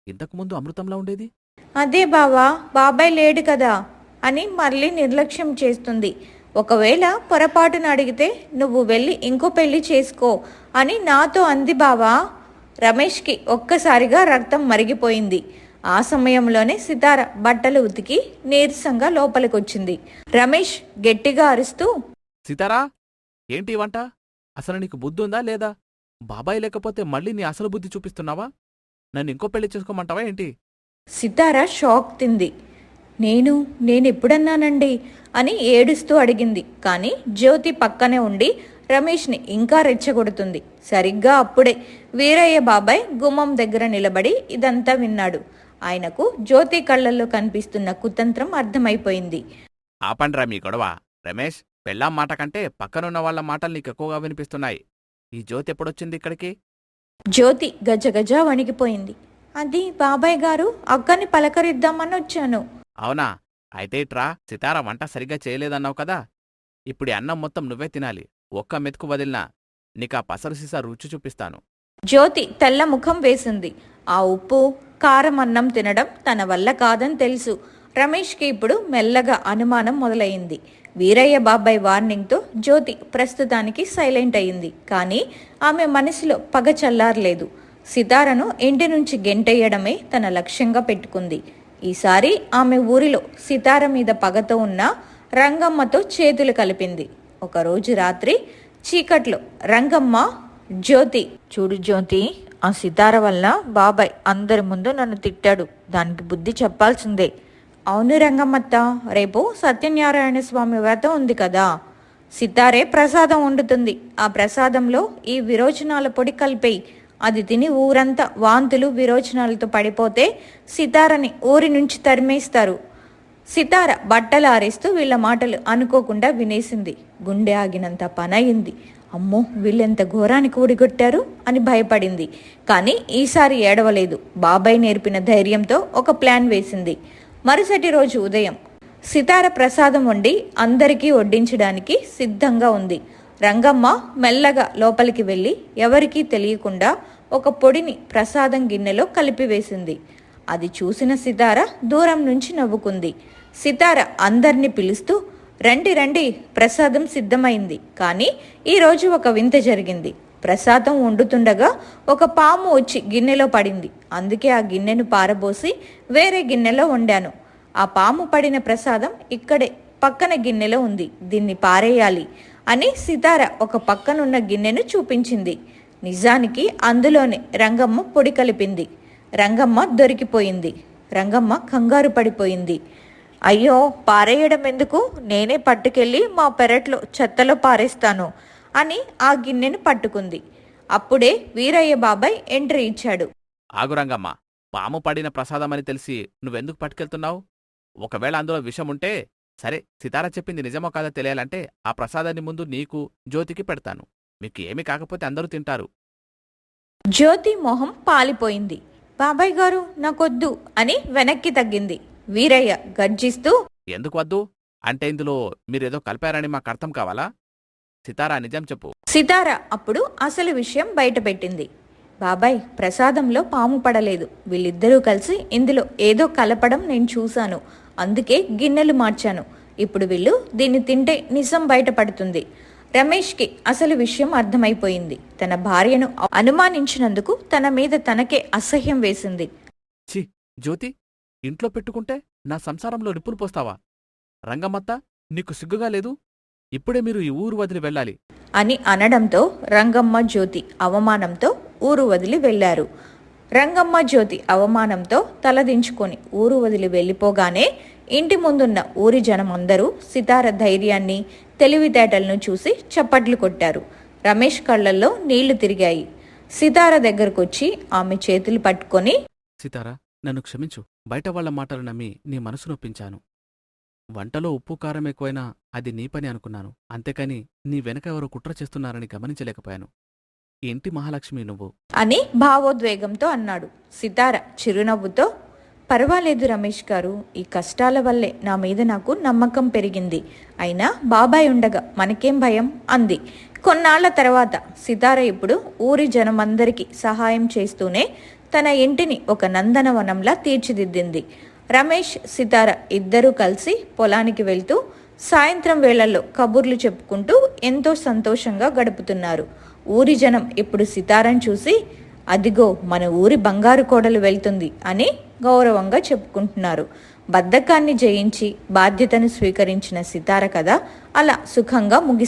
ఇంతకుముందు అమృతంలా ఉండేది. అదే బావా, బాబాయ్ లేడు కదా అని మళ్ళీ నిర్లక్ష్యం చేస్తుంది. ఒకవేళ పొరపాటున అడిగితే నువ్వు వెళ్ళి ఇంకో పెళ్లి చేసుకో అని నాతో అంది బావా. రమేష్కి ఒక్కసారిగా రక్తం మరిగిపోయింది. ఆ సమయంలోనే సితార బట్టలు ఉతికి నీరసంగా లోపలికొచ్చింది. రమేష్ గట్టిగా అరుస్తూ, సీతారా, ఏంటి ఈ వంట? అసలు నీకు బుద్ధుందా లేదా? బాబాయ్ లేకపోతే మళ్ళీ నీ అసలు బుద్ధి చూపిస్తున్నావా? నన్ను ఇంకో పెళ్లి చేసుకోమంటావా ఏంటి? సితార షాక్ తింది. నేనెప్పుడన్నానండి అని ఏడుస్తూ అడిగింది. కానీ జ్యోతి పక్కనే ఉండి రమేష్ని ఇంకా రెచ్చగొడుతుంది. సరిగ్గా అప్పుడే వీరయ్య బాబాయ్ గుమ్మం దగ్గర నిలబడి ఇదంతా విన్నాడు. ఆయనకు జ్యోతి కళ్ళల్లో కనిపిస్తున్న కుతంత్రం అర్థమైపోయింది. ఆపండ్రా మీ గొడవ. రమేష్, పెళ్ళాం మాట కంటే పక్కనున్న వాళ్ల మాటలు నీకు ఎక్కువగా వినిపిస్తున్నాయి. ఈ జ్యోతి ఎప్పుడొచ్చింది ఇక్కడికి? జ్యోతి గజగజ వణికిపోయింది. అది బాబాయ్ గారు, అక్కని పలకరిద్దామని వచ్చాను. అవునా? అయితే ఇట్రా, సితార వంట సరిగ్గా చేయలేదన్నావు కదా. ఇప్పుడు ఈ అన్నం మొత్తం నువ్వే తినాలి. ఒక్క మెతుకు వదిలినా నీకా పసరు సీసా రుచి చూపిస్తాను. జ్యోతి తెల్ల ముఖం వేసింది. ఆ ఉప్పు కారం అన్నం తినడం తన వల్ల కాదని తెలుసు. రమేష్కి ఇప్పుడు మెల్లగా అనుమానం మొదలైంది. వీరయ్య బాబాయ్ వార్నింగ్తో జ్యోతి ప్రస్తుతానికి సైలెంట్ అయింది. కానీ ఆమె మనసులో పగ చల్లారలేదు. సితారను ఇంటి నుంచి గెంటేయడమే తన లక్ష్యంగా పెట్టుకుంది. ఈసారి ఆమె ఊరిలో సితార మీద పగతో ఉన్న రంగమ్మతో చేతులు కలిపింది. ఒకరోజు రాత్రి చీకట్లో రంగమ్మ, జ్యోతి, చూడు జ్యోతి, ఆ సితార వల్ల బాబాయ్ అందరి ముందు నన్ను తిట్టాడు. దానికి బుద్ధి చెప్పాల్సిందే. అవును రంగమ్మత్త, రేపు సత్యనారాయణ స్వామి వ్రతం ఉంది కదా. సితారే ప్రసాదం వండుతుంది. ఆ ప్రసాదంలో ఈ విరోచనాల పొడి కలిపేయి. అది తిని ఊరంతా వాంతులు విరోచనాలతో పడిపోతే సితారని ఊరి నుంచి తరిమేస్తారు. సితార బట్టలు ఆరేస్తూ వీళ్ళ మాటలు అనుకోకుండా వినేసింది. గుండె ఆగినంత పనయింది. అమ్మో, వీళ్ళెంత ఘోరానికి ఓడిగొట్టారు అని భయపడింది. కానీ ఈసారి ఏడవలేదు. బాబాయ్ నేర్పిన ధైర్యంతో ఒక ప్లాన్ వేసింది. మరుసటి రోజు ఉదయం సితార ప్రసాదం వండి అందరికీ వడ్డించడానికి సిద్ధంగా ఉంది. రంగమ్మ మెల్లగా లోపలికి వెళ్ళి ఎవరికీ తెలియకుండా ఒక పొడిని ప్రసాదం గిన్నెలో కలిపివేసింది. అది చూసిన సితార దూరం నుంచి నవ్వుకుంది. సితార అందర్నీ పిలుస్తూ, రండి రండి, ప్రసాదం సిద్ధమైంది. కానీ ఈరోజు ఒక వింత జరిగింది. ప్రసాదం వండుతుండగా ఒక పాము వచ్చి గిన్నెలో పడింది. అందుకే ఆ గిన్నెను పారబోసి వేరే గిన్నెలో వండాను. ఆ పాము పడిన ప్రసాదం ఇక్కడే పక్కన గిన్నెలో ఉంది. దీన్ని పారేయాలి అని సితార ఒక పక్కనున్న గిన్నెను చూపించింది. నిజానికి అందులోనే రంగమ్మ పొడి కలిపింది. రంగమ్మ దొరికిపోయింది. రంగమ్మ కంగారు పడిపోయింది. అయ్యో, పారేయడం ఎందుకు, నేనే పట్టుకెళ్ళి మా పెరట్లో చెత్తలో పారేస్తాను అని ఆ గిన్నెను పట్టుకుంది. అప్పుడే వీరయ్య బాబాయ్ ఎంట్రీ ఇచ్చాడు. ఆగురంగమ్మ, పాము పడిన ప్రసాదమని తెలిసి నువ్వెందుకు పట్టుకెళ్తున్నావు? ఒకవేళ అందులో విషం ఉంటే సరే, సితార చెప్పింది నిజమో కాదో తెలియాలంటే ఆ ప్రసాదాన్ని ముందు నీకు, జ్యోతికి పెడతాను. మీకు ఏమీ కాకపోతే అందరూ తింటారు. జ్యోతి మొహం పాలిపోయింది. బాబాయ్ గారు, నాకొద్దు అని వెనక్కి తగ్గింది. వీరయ్య గర్జిస్తూ, ఎందుకు వద్దు? అంటే ఇందులో మీరేదో కలిపారని మాకు అర్థం కావాలా? సితారా, నిజం చెప్పు. సితార అప్పుడు అసలు విషయం బయటపెట్టింది. బాబాయ్, ప్రసాదంలో పాము పడలేదు. వీళ్ళిద్దరూ కలిసి ఇందులో ఏదో కలపడం నేను చూశాను. అందుకే గిన్నెలు మార్చాను. ఇప్పుడు వీళ్ళు దీన్ని తింటే నిజం బయటపడుతుంది. రమేష్కి అసలు విషయం అర్థమైపోయింది. తన భార్యను అనుమానించినందుకు తన మీద తనకే అసహ్యం వేసింది. ఛీ, జ్యోతి, ఇంట్లో పెట్టుకుంటే నా సంసారంలో నిప్పులు పోస్తావా? రంగమ్మత్త, నీకు సిగ్గుగా లేదు? ఇప్పుడే మీరు ఈ ఊరు వదిలి వెళ్ళాలి అని అనడంతో రంగమ్మ, జ్యోతి అవమానంతో ఊరు వదిలి వెళ్లారు. రంగమ్మ, జ్యోతి అవమానంతో తలదించుకొని ఊరు వదిలి వెళ్ళిపోగానే ఇంటి ముందున్న ఊరి జనం అందరూ సితార ధైర్యాన్ని, తెలివితేటలను చూసి చప్పట్లు కొట్టారు. రమేష్ కళ్లల్లో నీళ్లు తిరిగాయి. సితార దగ్గరకొచ్చి ఆమె చేతులు పట్టుకొని, సితారా, నన్ను క్షమించు. బయట వాళ్ల మాటలు నమ్మి నీ మనసు నొప్పించాను. వంటలో ఉప్పు కారం ఎక్కువైనా అది నీ పని అనుకున్నాను. అంతేకాని నీ వెనక ఎవరో కుట్ర చేస్తున్నారని గమనించలేకపోయాను. ఈ ఇంటి మహాలక్ష్మి నువ్వు అని భావోద్వేగంతో అన్నాడు. సితార చిరునవ్వుతో, పర్వాలేదు రమేష్ గారు, ఈ కష్టాల వల్లే నా మీద నాకు నమ్మకం పెరిగింది. అయినా బాబాయ్ ఉండగా మనకేం భయం అంది. కొన్నాళ్ల తర్వాత సితార ఇప్పుడు ఊరి జనమందరికీ సహాయం చేస్తూనే తన ఇంటిని ఒక నందనవనంలా తీర్చిదిద్దింది. రమేష్, సితార ఇద్దరూ కలిసి పొలానికి వెళ్తూ సాయంత్రం వేళల్లో కబుర్లు చెప్పుకుంటూ ఎంతో సంతోషంగా గడుపుతున్నారు. ఊరి జనం ఇప్పుడు సితారను చూసి, అదిగో మన ఊరి బంగారు కోడలు వెళ్తుంది అని గౌరవంగా చెప్పుకుంటున్నారు. బద్ధకాన్ని జయించి బాధ్యతను స్వీకరించిన సితార కథ అలా సుఖంగా ముగిసింది.